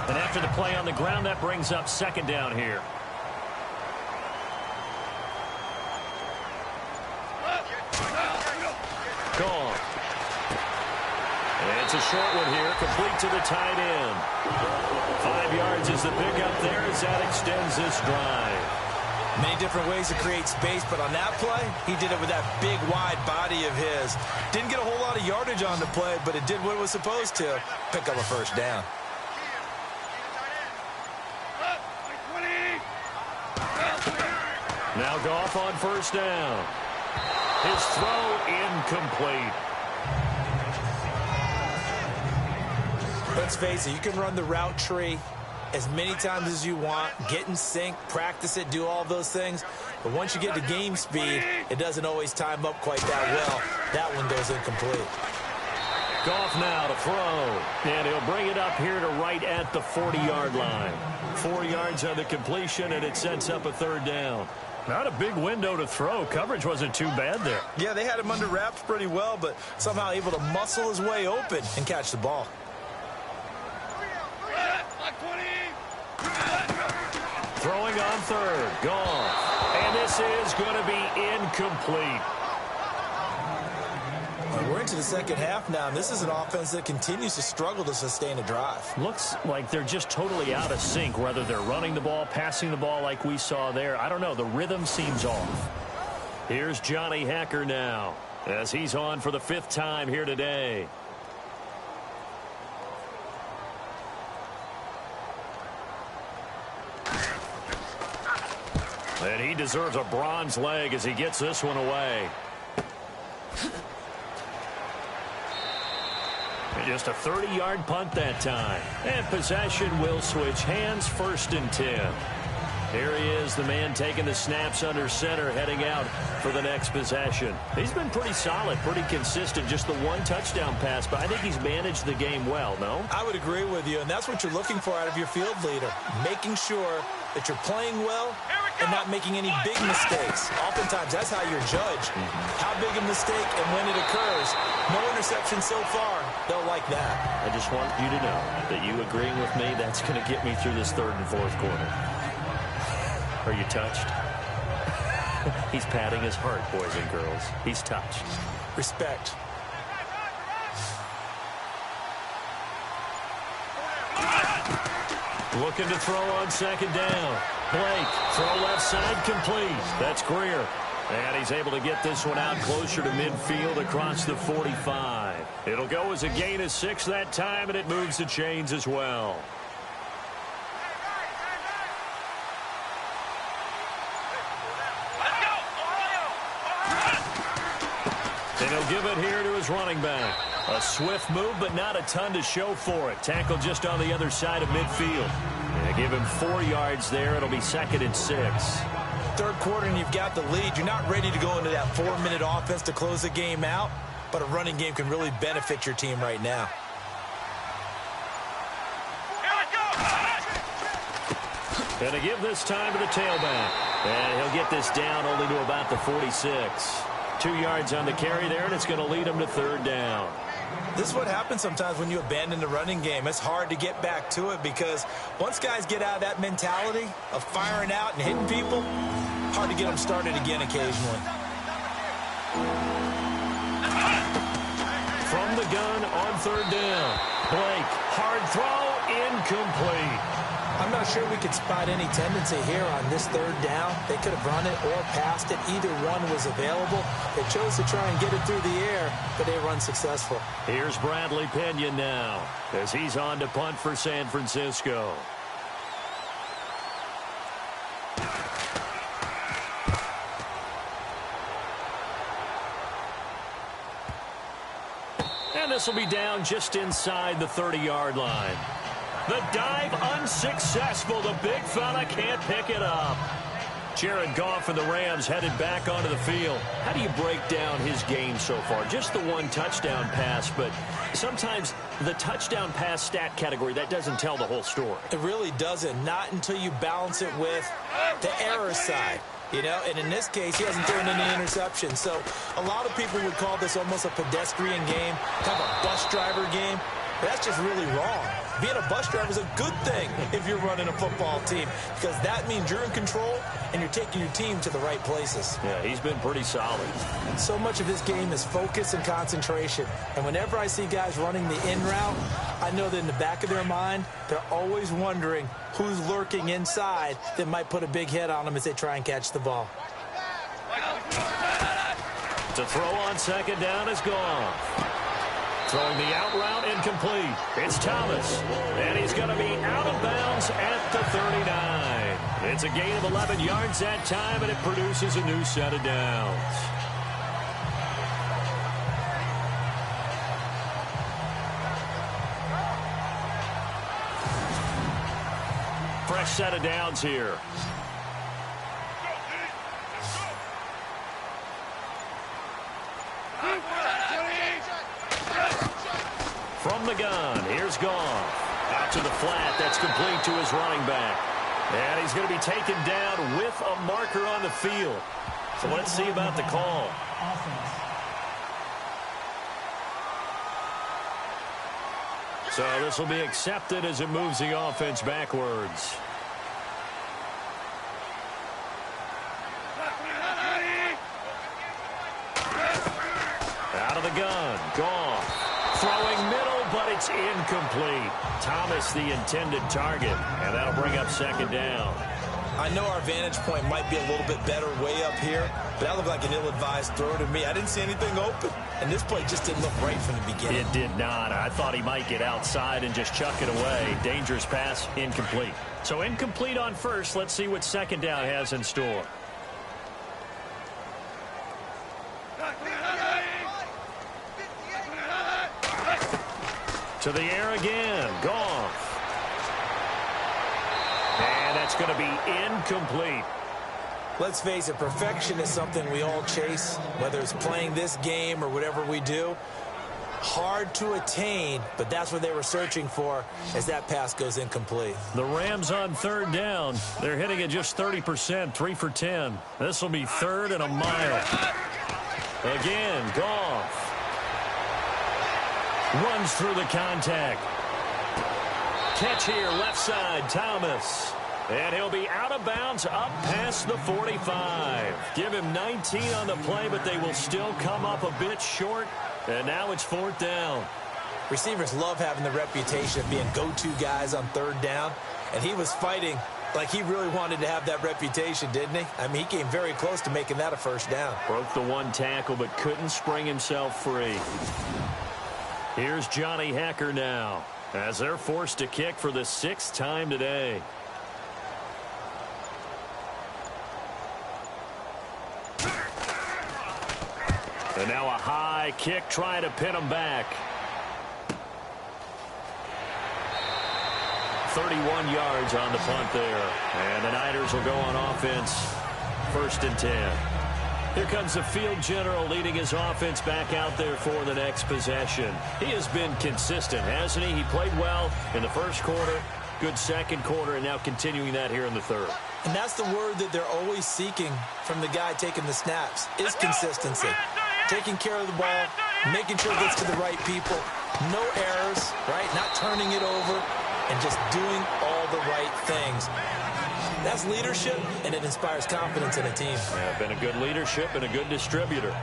And after the play on the ground, that brings up second down here. Gone. And it's a short one here, complete to the tight end. 5 yards is the pickup there as that extends this drive. Many different ways to create space, but on that play, he did it with that big, wide body of his. Didn't get a whole lot of yardage on the play, but it did what it was supposed to. Pick up a first down. Now Goff on first down. His throw incomplete. Let's face it, you can run the route tree as many times as you want, get in sync, practice it, do all those things. But once you get to game speed, it doesn't always time up quite that well. That one goes incomplete. Goff now to throw. And he'll bring it up here to right at the 40-yard line. 4 yards on the completion, and it sets up a third down. Not a big window to throw. Coverage wasn't too bad there. Yeah, they had him under wraps pretty well, but somehow able to muscle his way open and catch the ball. Throwing on third. Goff. And this is going to be incomplete. We're into the second half now, and this is an offense that continues to struggle to sustain a drive. Looks like they're just totally out of sync, whether they're running the ball, passing the ball like we saw there. I don't know. The rhythm seems off. Here's Johnny Hacker now as he's on for the 5th time here today. And he deserves a bronze leg as he gets this one away. Just a 30-yard punt that time. And possession will switch hands, 1st and 10. Here he is, the man taking the snaps under center, heading out for the next possession. He's been pretty solid, pretty consistent, just the 1 touchdown pass, but I think he's managed the game well, no? I would agree with you, and that's what you're looking for out of your field leader, making sure that you're playing well and not making any big mistakes. Oftentimes, that's how you're judged. How big a mistake and when it occurs. No interception so far. They'll like that. I just want you to know that you agreeing with me, that's going to get me through this 3rd and 4th quarter. Are you touched? He's patting his heart, boys and girls. He's touched. Respect. Looking to throw on 2nd down. Blake, throw left side, complete. That's Greer. And he's able to get this one out closer to midfield across the 45. It'll go as a gain of 6 that time, and it moves the chains as well. And he'll give it here to his running back. A swift move, but not a ton to show for it. Tackle just on the other side of midfield. And give him 4 yards there. It'll be 2nd and 6. 3rd quarter, and you've got the lead. You're not ready to go into that 4-minute offense to close the game out, but a running game can really benefit your team right now. And to give this time to the tailback. And he'll get this down only to about the 46. 2 yards on the carry there, and it's going to lead him to 3rd down. This is what happens sometimes when you abandon the running game. It's hard to get back to it because once guys get out of that mentality of firing out and hitting people, hard to get them started again occasionally. From the gun on 3rd down. Blake, hard throw, incomplete. I'm not sure we could spot any tendency here on this 3rd down. They could have run it or passed it. Either one was available. They chose to try and get it through the air, but they run successful. Here's Bradley Pinion now as he's on to punt for San Francisco. And this will be down just inside the 30-yard line. The dive unsuccessful. The big fella can't pick it up. Jared Goff and the Rams headed back onto the field. How do you break down his game so far? Just the one touchdown pass, but sometimes the touchdown pass stat category, that doesn't tell the whole story. It really doesn't. Not until you balance it with the error side. You know, and in this case, he hasn't thrown any interceptions. So a lot of people would call this almost a pedestrian game, kind of a bus driver game. But that's just really wrong. Being a bus driver is a good thing if you're running a football team, because that means you're in control and you're taking your team to the right places. Yeah, he's been pretty solid. So much of his game is focus and concentration. And whenever I see guys running the in route, I know that in the back of their mind, they're always wondering who's lurking inside that might put a big hit on them as they try and catch the ball. To throw on second down is Goff. Throwing the out route incomplete. It's Thomas. And he's going to be out of bounds at the 39. It's a gain of 11 yards that time, and it produces a new set of downs. Fresh set of downs here. From the gun, here's Goff. Out to the flat, that's complete to his running back. And he's going to be taken down with a marker on the field. So let's see about the call. So this will be accepted as it moves the offense backwards. Out of the gun, Goff. Throwing middle, but it's incomplete. Thomas the intended target, and that'll bring up second down. I know our vantage point might be a little bit better way up here, but that looked like an ill-advised throw to me. I didn't see anything open, and this play just didn't look right from the beginning. It did not. I thought he might get outside and just chuck it away. Dangerous pass, incomplete. So incomplete on first. Let's see what second down has in store. To the air again, Goff. And that's going to be incomplete. Let's face it, perfection is something we all chase, whether it's playing this game or whatever we do. Hard to attain, but that's what they were searching for as that pass goes incomplete. The Rams on third down. They're hitting at just 30%, 3 for 10. This will be third and a mile. Again, Goff. Runs through the contact. Catch here, left side, Thomas. And he'll be out of bounds up past the 45. Give him 19 on the play, but they will still come up a bit short. And now it's fourth down. Receivers love having the reputation of being go-to guys on third down. And he was fighting like he really wanted to have that reputation, didn't he? I mean, he came very close to making that a first down. Broke the one tackle, but couldn't spring himself free. Here's Johnny Hekker now, as they're forced to kick for the 6th time today. And now a high kick trying to pin him back. 31 yards on the punt there. And the Niners will go on offense. 1st and 10. Here comes the field general leading his offense back out there for the next possession. He has been consistent, hasn't he? He played well in the first quarter, good second quarter, and now continuing that here in the third. And that's the word that they're always seeking from the guy taking the snaps, is consistency. Taking care of the ball, making sure it gets to the right people, no errors, right? Not turning it over, and just doing all the right things. That's leadership, and it inspires confidence in a team. Yeah, been a good leadership and a good distributor.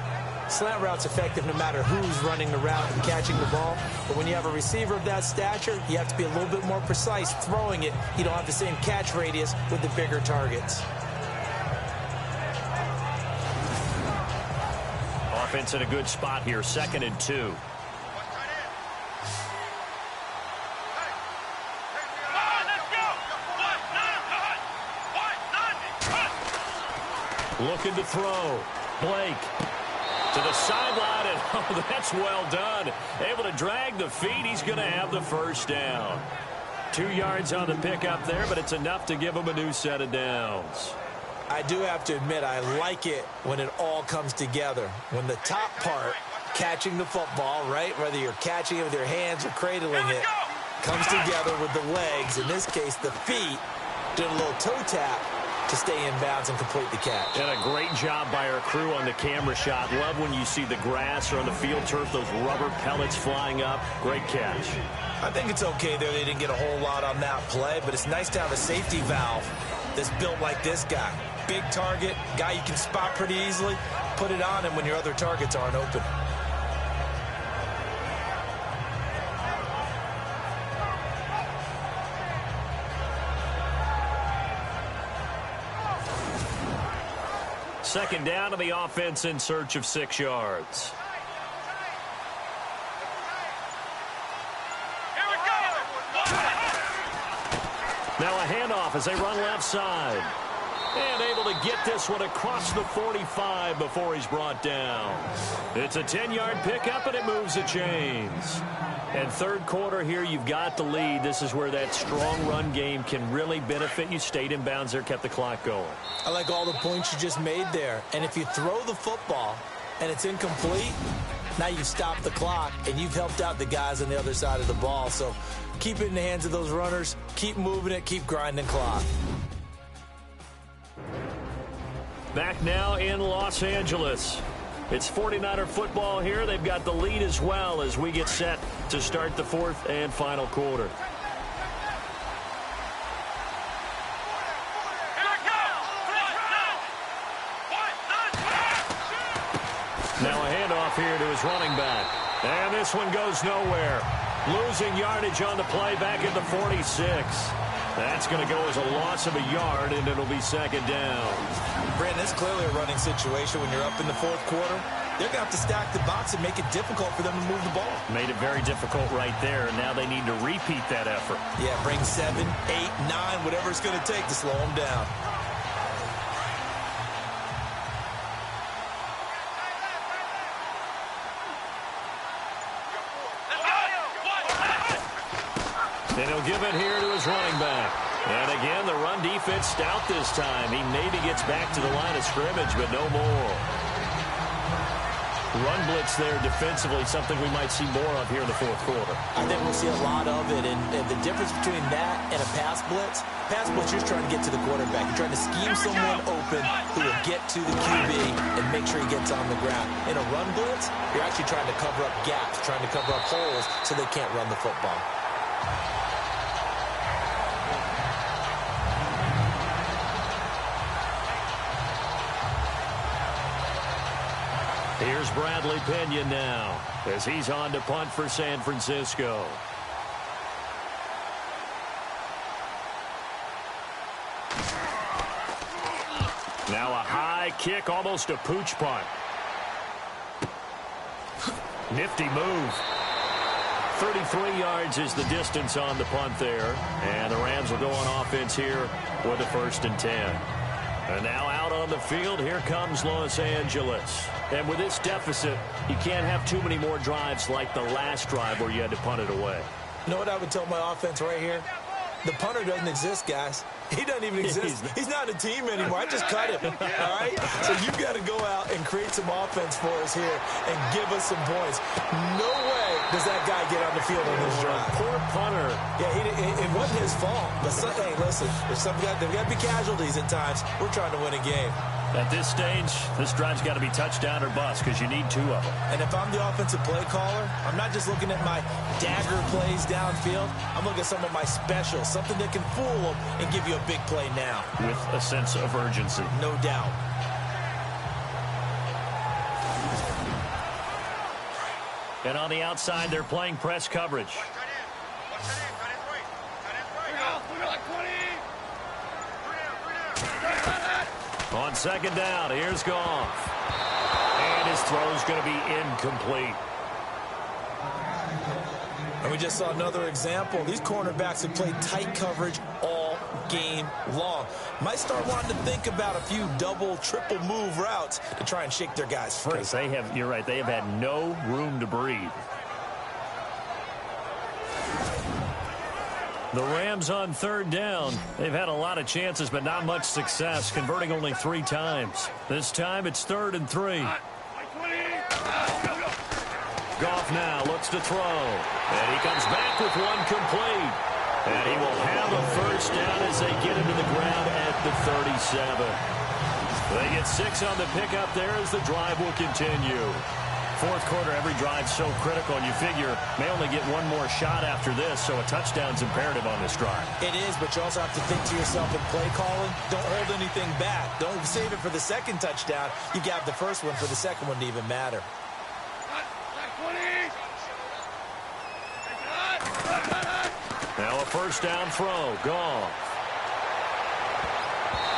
Slant route's effective no matter who's running the route and catching the ball. But when you have a receiver of that stature, you have to be a little bit more precise throwing it. You don't have the same catch radius with the bigger targets. Offense in a good spot here, 2nd and 2. Looking to throw. Blake to the sideline, and oh, that's well done. Able to drag the feet. He's going to have the first down. 2 yards on the pickup there, but it's enough to give him a new set of downs. I do have to admit, I like it when it all comes together. When the top part, catching the football, right, whether you're catching it with your hands or cradling it, comes together with the legs, in this case the feet, doing a little toe tap to stay in bounds and complete the catch. And a great job by our crew on the camera shot. Love when you see the grass or on the field turf, those rubber pellets flying up. Great catch. I think it's okay there. They didn't get a whole lot on that play, but it's nice to have a safety valve that's built like this guy. Big target, guy you can spot pretty easily. Put it on him when your other targets aren't open. Second down to the offense in search of 6 yards. Here we go. Now a handoff as they run left side. And able to get this one across the 45 before he's brought down. It's a 10-yard pickup, and it moves the chains. And third quarter here, you've got the lead. This is where that strong run game can really benefit you. Stayed in bounds there, kept the clock going. I like all the points you just made there. And if you throw the football and it's incomplete, now you've stopped the clock and you've helped out the guys on the other side of the ball. So keep it in the hands of those runners. Keep moving it. Keep grinding clock. Back now in Los Angeles. It's 49er football here. They've got the lead as well as we get set to start the fourth and final quarter. Now a handoff here to his running back. And this one goes nowhere. Losing yardage on the play back at the 46. That's going to go as a loss of a yard, and it'll be second down. Brandon, it's clearly a running situation when you're up in the fourth quarter. They're going to have to stack the box and make it difficult for them to move the ball. Made it very difficult right there, and now they need to repeat that effort. Yeah, bring 7, 8, 9, whatever it's going to take to slow them down. And he'll give it here to his running back. And again, the run defense stout this time. He maybe gets back to the line of scrimmage, but no more. Run blitz there defensively, something we might see more of here in the fourth quarter. I think we'll see a lot of it. And the difference between that and a pass blitz, you're trying to get to the quarterback. You're trying to scheme someone open who will get to the QB and make sure he gets on the ground. In a run blitz, you're actually trying to cover up gaps, trying to cover up holes so they can't run the football. Here's Bradley Pena now as he's on to punt for San Francisco. Now a high kick, almost a pooch punt. Nifty move. 33 yards is the distance on the punt there. And the Rams will go on offense here with a 1st and 10. And now out on the field, here comes Los Angeles. And with this deficit, you can't have too many more drives like the last drive where you had to punt it away. You know what I would tell my offense right here? The punter doesn't exist, guys. He doesn't even exist. He's not a team anymore. I just cut him, all right? So you've got to go out and create some offense for us here and give us some points. No way does that guy get on the field on this drive. Poor punter. Yeah, it wasn't his fault. But, hey, listen, there's there got to be casualties at times. We're trying to win a game. At this stage, this drive's got to be touchdown or bust because you need 2 of them. And if I'm the offensive play caller, I'm not just looking at my dagger plays downfield. I'm looking at some of my specials, something that can fool them and give you a big play now. With a sense of urgency. No doubt. And on the outside, they're playing press coverage. On second down, here's Goff. And his throw's going to be incomplete. And we just saw another example. These cornerbacks have played tight coverage all game long. Might start wanting to think about a few double, triple move routes to try and shake their guys free. Because you're right, they have had no room to breathe. The Rams on third down. They've had a lot of chances, but not much success, converting only 3 times. This time it's 3rd and 3. Goff now looks to throw. And he comes back with one complete. And he will have a first down as they get into the ground at the 37. They get 6 on the pickup there as the drive will continue. Fourth quarter, every drive so critical, and you figure may only get one more shot after this, so a touchdown's imperative on this drive. It is, but you also have to think to yourself in play calling, don't hold anything back. Don't save it for the second touchdown. You got the first one for the second one to even matter. Now a first down throw. Goff.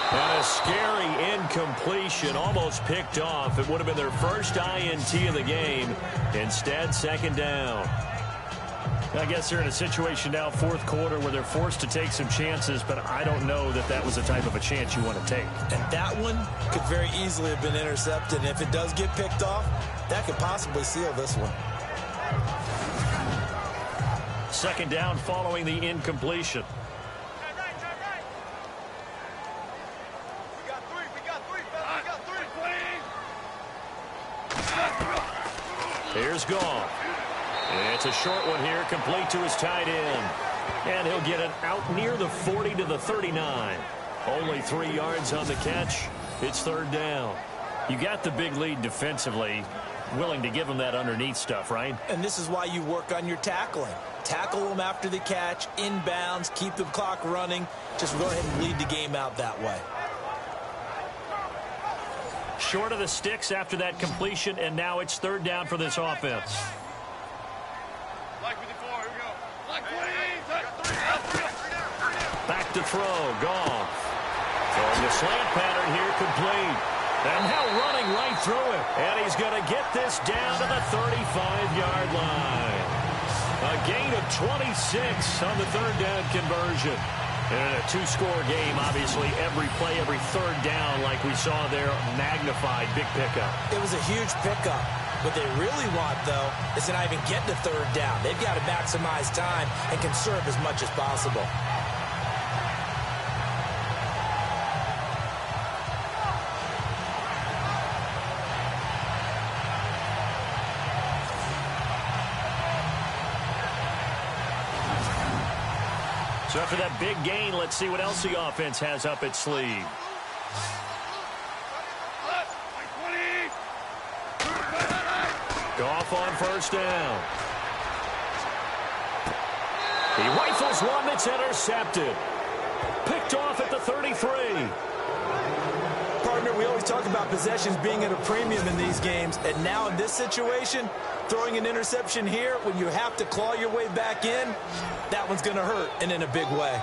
And a scary incompletion, almost picked off. It would have been their first INT of the game. Instead, second down. I guess they're in a situation now, fourth quarter, where they're forced to take some chances, but I don't know that that was the type of a chance you want to take. And that one could very easily have been intercepted. And if it does get picked off, that could possibly seal this one. Second down following the incompletion. Here's Goff. It's a short one here, complete to his tight end. And he'll get it out near the 40 to the 39. Only 3 yards on the catch. It's third down. You got the big lead defensively. Willing to give them that underneath stuff, right? And this is why you work on your tackling. Tackle them after the catch, inbounds, keep the clock running. Just go ahead and lead the game out that way. Short of the sticks after that completion, and now it's third down for this offense. Back to throw. Goff. Throwing the slant pattern here, complete. And now running right through it. And he's going to get this down to the 35-yard line. A gain of 26 on the third down conversion. And in a 2-score game, obviously, every play, every third down, like we saw there, magnified, big pickup. It was a huge pickup. What they really want, though, is to not even get to third down. They've got to maximize time and conserve as much as possible. So after that big gain, let's see what else the offense has up its sleeve. Goff on first down. He rifles one that's intercepted. Picked off at the 33. Partner, we always talk about possessions being at a premium in these games, and now in this situation, throwing an interception here when you have to claw your way back in, that one's going to hurt, and in a big way.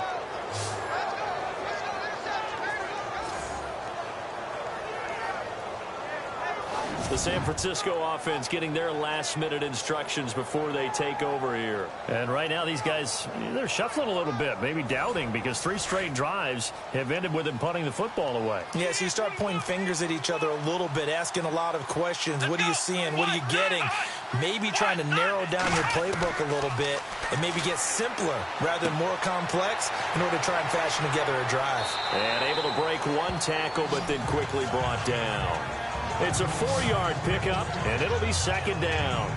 The San Francisco offense getting their last-minute instructions before they take over here. And right now, these guys, they're shuffling a little bit, maybe doubting, because 3 straight drives have ended with them punting the football away. Yeah, so you start pointing fingers at each other a little bit, asking a lot of questions. What are you seeing? What are you getting? Maybe trying to narrow down your playbook a little bit and maybe get simpler rather than more complex in order to try and fashion together a drive. And able to break one tackle, but then quickly brought down. It's a 4-yard pickup, and it'll be second down.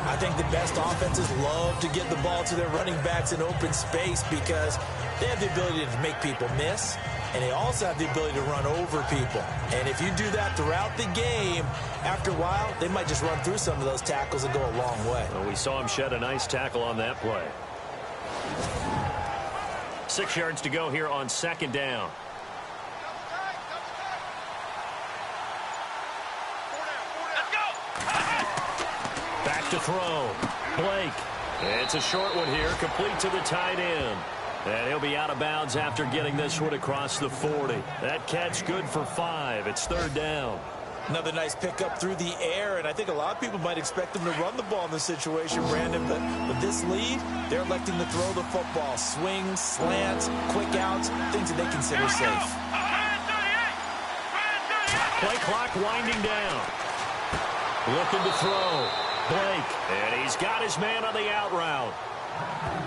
I think the best offenses love to get the ball to their running backs in open space because they have the ability to make people miss, and they also have the ability to run over people. And if you do that throughout the game, after a while, they might just run through some of those tackles and go a long way. Well, we saw him shed a nice tackle on that play. 6 yards to go here on second down. Back to throw. Blake. It's a short one here, complete to the tight end. And he'll be out of bounds after getting this one across the 40. That catch good for 5. It's third down. Another nice pickup through the air, and I think a lot of people might expect them to run the ball in this situation, Brandon, but with this lead, they're electing to throw the football. Swings, slants, quick outs, things that they consider safe. Play clock winding down. Looking to throw. Blake, and he's got his man on the out route.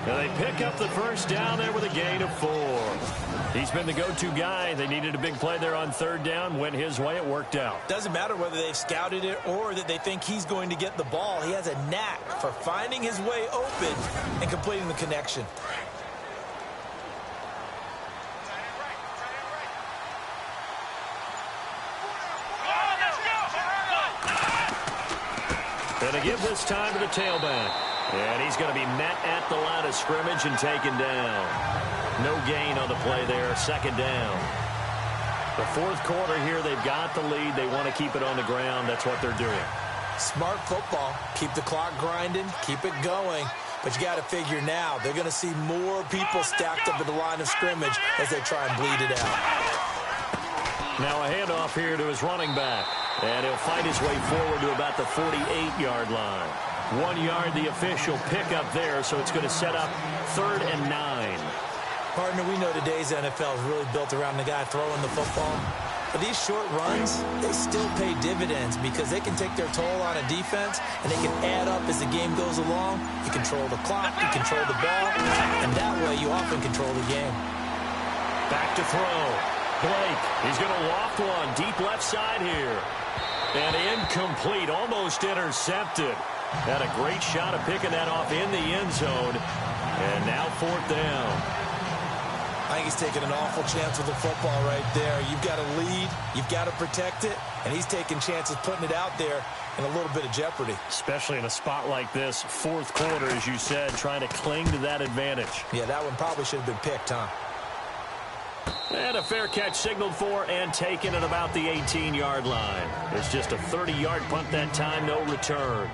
And they pick up the first down there with a gain of 4. He's been the go-to guy. They needed a big play there on third down. Went his way. It worked out. Doesn't matter whether they've scouted it or that they think he's going to get the ball. He has a knack for finding his way open and completing the connection. And to give this time to the tailback. And he's going to be met at the line of scrimmage and taken down. No gain on the play there. Second down. The fourth quarter here, they've got the lead. They want to keep it on the ground. That's what they're doing. Smart football. Keep the clock grinding. Keep it going. But you got to figure now, they're going to see more people stacked up at the line of scrimmage as they try and bleed it out. Now a handoff here to his running back. And he'll fight his way forward to about the 48-yard line. 1 yard, the official pickup there, so it's going to set up 3rd and 9. Partner, we know today's NFL is really built around the guy throwing the football. But these short runs, they still pay dividends because they can take their toll on a defense, and they can add up as the game goes along. You control the clock, you control the ball, and that way you often control the game. Back to throw. Blake, he's going to loft one deep left side here. And incomplete, almost intercepted. Had a great shot of picking that off in the end zone. And now 4th down. I think he's taking an awful chance with the football right there. You've got to lead, you've got to protect it, and he's taking chances putting it out there in a little bit of jeopardy. Especially in a spot like this, fourth quarter, as you said, trying to cling to that advantage. Yeah, that one probably should have been picked, huh? And a fair catch signaled for and taken at about the 18-yard line. It's just a 30-yard punt that time, no return.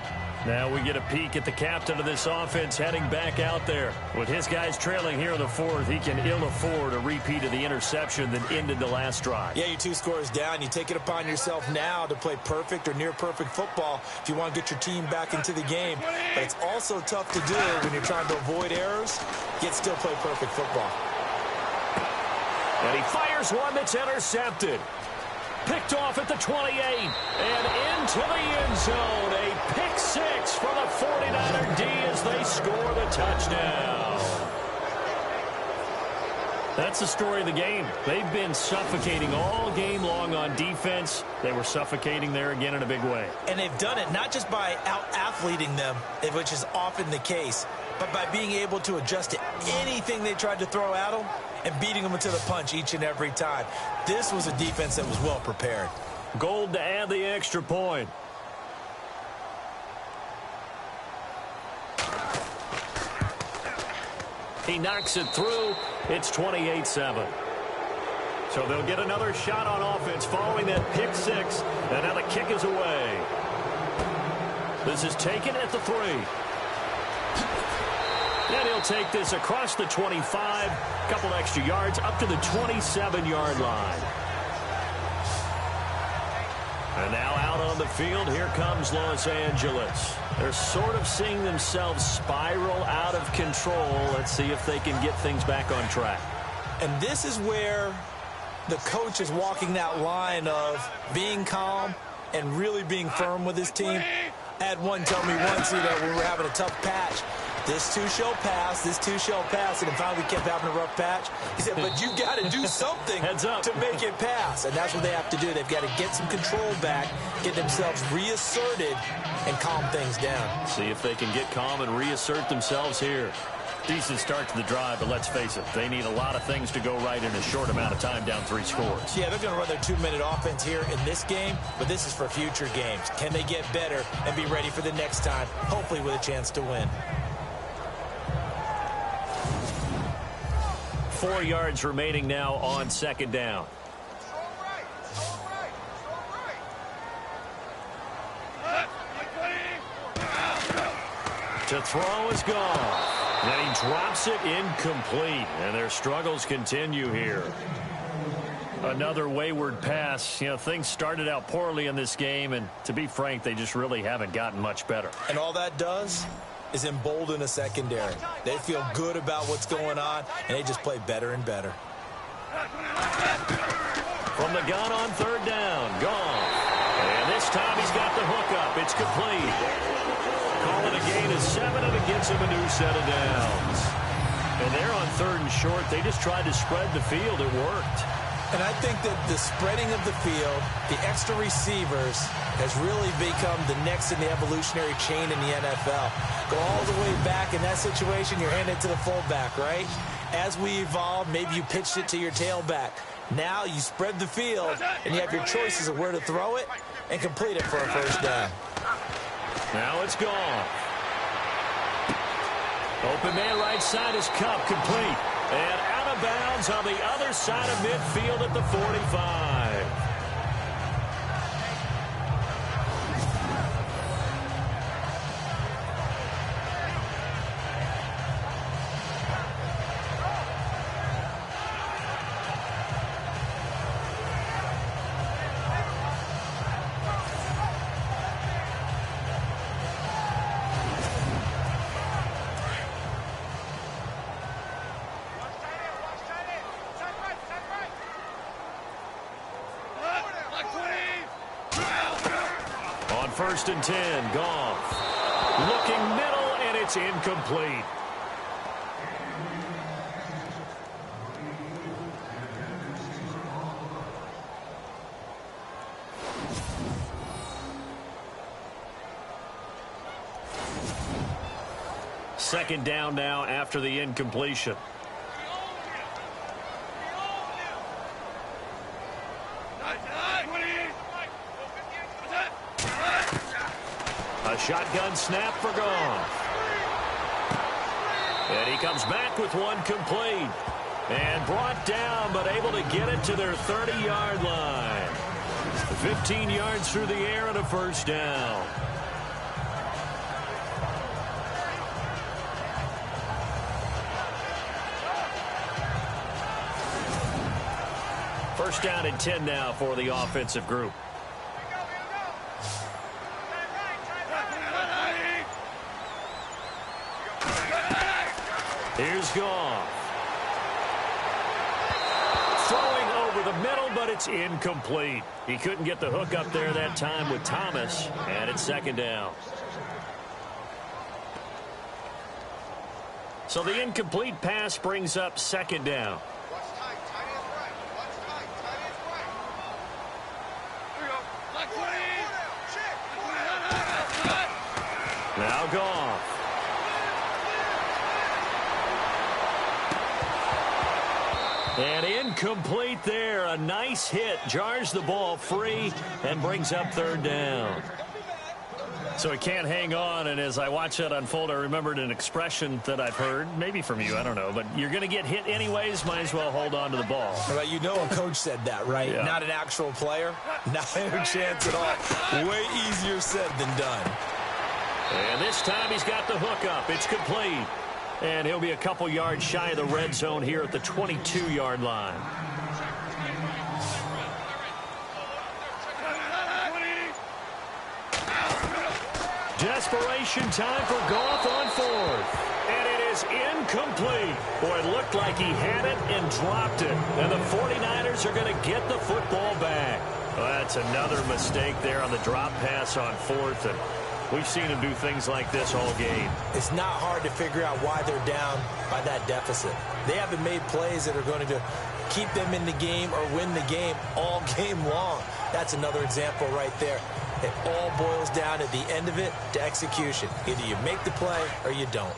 Now we get a peek at the captain of this offense heading back out there. With his guys trailing here in the fourth, he can ill afford a repeat of the interception that ended the last drive. Yeah, you're 2 scores down. You take it upon yourself now to play perfect or near-perfect football if you want to get your team back into the game. But it's also tough to do when you're trying to avoid errors, yet still play perfect football. And he fires one that's intercepted. Picked off at the 28 and into the end zone. A pick 6 for the 49er D as they score the touchdown. That's the story of the game. They've been suffocating all game long on defense. They were suffocating there again in a big way. And they've done it not just by out-athleting them, which is often the case, but by being able to adjust to anything they tried to throw at them and beating them into the punch each and every time. This was a defense that was well prepared. Gold to add the extra point. He knocks it through. It's 28-7. So they'll get another shot on offense following that pick 6. And now the kick is away. This is taken at the 3. And he'll take this across the 25, couple extra yards, up to the 27-yard line. And now out on the field, here comes Los Angeles. They're sort of seeing themselves spiral out of control. Let's see if they can get things back on track. And this is where the coach is walking that line of being calm and really being firm with his team. I had one tell me once, when we were having a tough patch, this too shall pass, this too shall pass, and finally we kept having a rough patch. He said, but you got to do something Heads up. to make it pass, and that's what they have to do. They've got to get some control back, get themselves reasserted, and calm things down. See if they can get calm and reassert themselves here. Decent start to the drive, but let's face it, they need a lot of things to go right in a short amount of time, down 3 scores. Yeah, they're going to run their 2-minute offense here in this game, but this is for future games. Can they get better and be ready for the next time, hopefully with a chance to win? 4 yards remaining now on second down. To throw is gone. And he drops it incomplete. And their struggles continue here. Another wayward pass. You know, things started out poorly in this game, and to be frank, they just really haven't gotten much better. And all that does is embolden a secondary. They feel good about what's going on, and they just play better and better. From the gun on third down, gone. And this time he's got the hookup. It's complete. Call it a gain of 7, and it gets him a new set of downs. And they're on 3rd and short. They just tried to spread the field. It worked. And I think that the spreading of the field, the extra receivers, has really become the next in the evolutionary chain in the NFL. Go all the way back in that situation, you're handed to the fullback, right? As we evolve, maybe you pitched it to your tailback. Now you spread the field, and you have your choices of where to throw it and complete it for a first down. Now it's gone. Open man right side is Kupp, complete. And out of bounds on the other side of midfield at the 45. On 1st and 10, Goff. Looking middle, and it's incomplete. Second down now after the incompletion. A shotgun snap for Goff. And he comes back with one complete. And brought down, but able to get it to their 30-yard line. 15 yards through the air and a first down. First down and 10 now for the offensive group. Here's Goff. Throwing over the middle, but it's incomplete. He couldn't get the hook up there that time with Thomas, and it's second down. So the incomplete pass brings up second down. Now Goff. And incomplete there. A nice hit. Jars the ball free and brings up third down. So he can't hang on, and as I watch that unfold, I remembered an expression that I've heard, maybe from you, I don't know, but you're going to get hit anyways, might as well hold on to the ball. Well, you know a coach said that, right? Yeah. Not an actual player. Not a chance at all. Way easier said than done. And this time he's got the hook up. It's complete. And he'll be a couple yards shy of the red zone here at the 22-yard line. Desperation time for Goff on fourth. And it is incomplete. Boy, it looked like he had it and dropped it. And the 49ers are going to get the football back. Well, that's another mistake there on the drop pass on fourth. And we've seen him do things like this all game. It's not hard to figure out why they're down by that deficit. They haven't made plays that are going to keep them in the game or win the game all game long. That's another example right there. It all boils down at the end of it to execution. Either you make the play or you don't.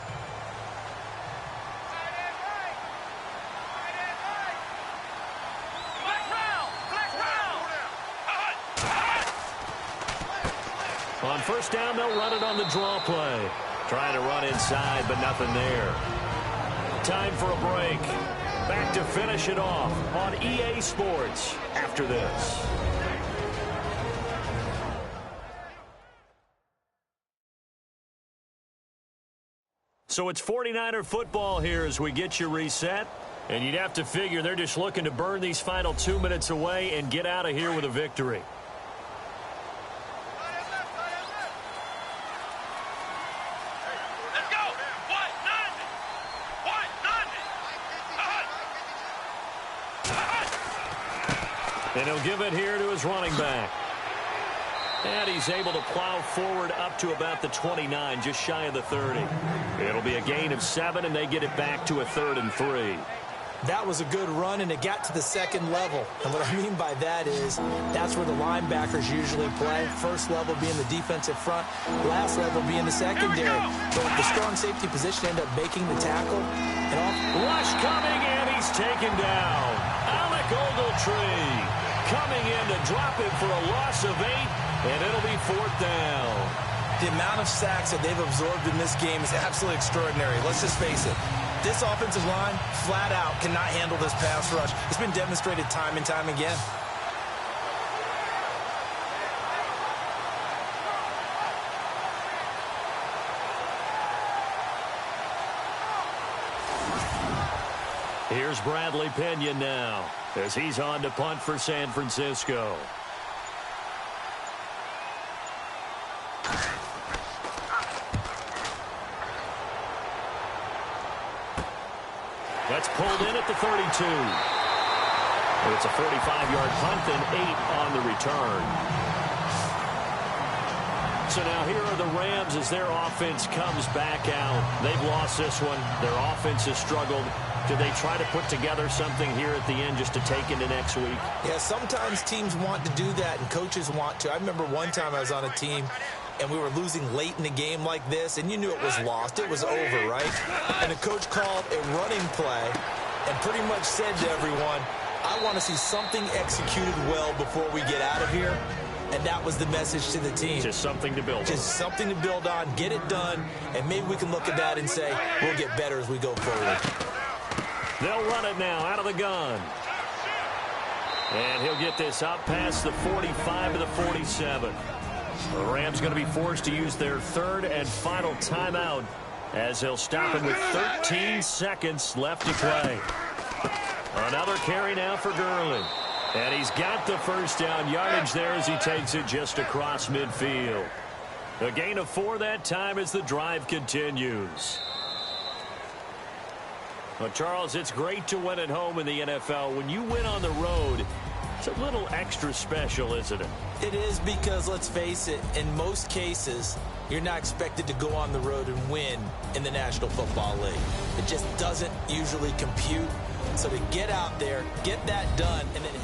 On first down, they'll run it on the draw play. Trying to run inside, but nothing there. Time for a break. Back to finish it off on EA Sports after this. So it's 49er football here as we get you reset. And you'd have to figure they're just looking to burn these final 2 minutes away and get out of here with a victory. And he'll give it here to his running back. And he's able to plow forward up to about the 29, just shy of the 30. It'll be a gain of 7, and they get it back to a 3rd and 3. That was a good run, and it got to the second level. And what I mean by that is that's where the linebackers usually play. First level being the defensive front, last level being the secondary. But the strong safety position ended up making the tackle. And off. Rush coming, and he's taken down. Alec Ogletree coming in to drop him for a loss of 8, and it'll be 4th down. The amount of sacks that they've absorbed in this game is absolutely extraordinary. Let's just face it. This offensive line, flat out, cannot handle this pass rush. It's been demonstrated time and time again. Here's Bradley Pinion now as he's on to punt for San Francisco. That's pulled in at the 32. It's a 45-yard punt and 8 on the return. So now here are the Rams as their offense comes back out. They've lost this one. Their offense has struggled. Do they try to put together something here at the end just to take into next week? Yeah, sometimes teams want to do that and coaches want to. I remember one time I was on a team and we were losing late in the game like this, and you knew it was lost. It was over, right? And the coach called a running play and pretty much said to everyone, I want to see something executed well before we get out of here. And that was the message to the team. Just something to build on. Just something to build on, get it done, and maybe we can look at that and say, we'll get better as we go forward. They'll run it now out of the gun. And he'll get this out past the 45 to the 47. The Rams going to be forced to use their 3rd and final timeout as he'll stop him with 13 seconds left to play. Another carry now for Gurley. And he's got the first down yardage there as he takes it just across midfield. A gain of 4 that time as the drive continues. Well, Charles, it's great to win at home in the NFL. When you win on the road, it's a little extra special, isn't it? It is because, let's face it, in most cases, you're not expected to go on the road and win in the National Football League. It just doesn't usually compute. So to get out there, get that done, and then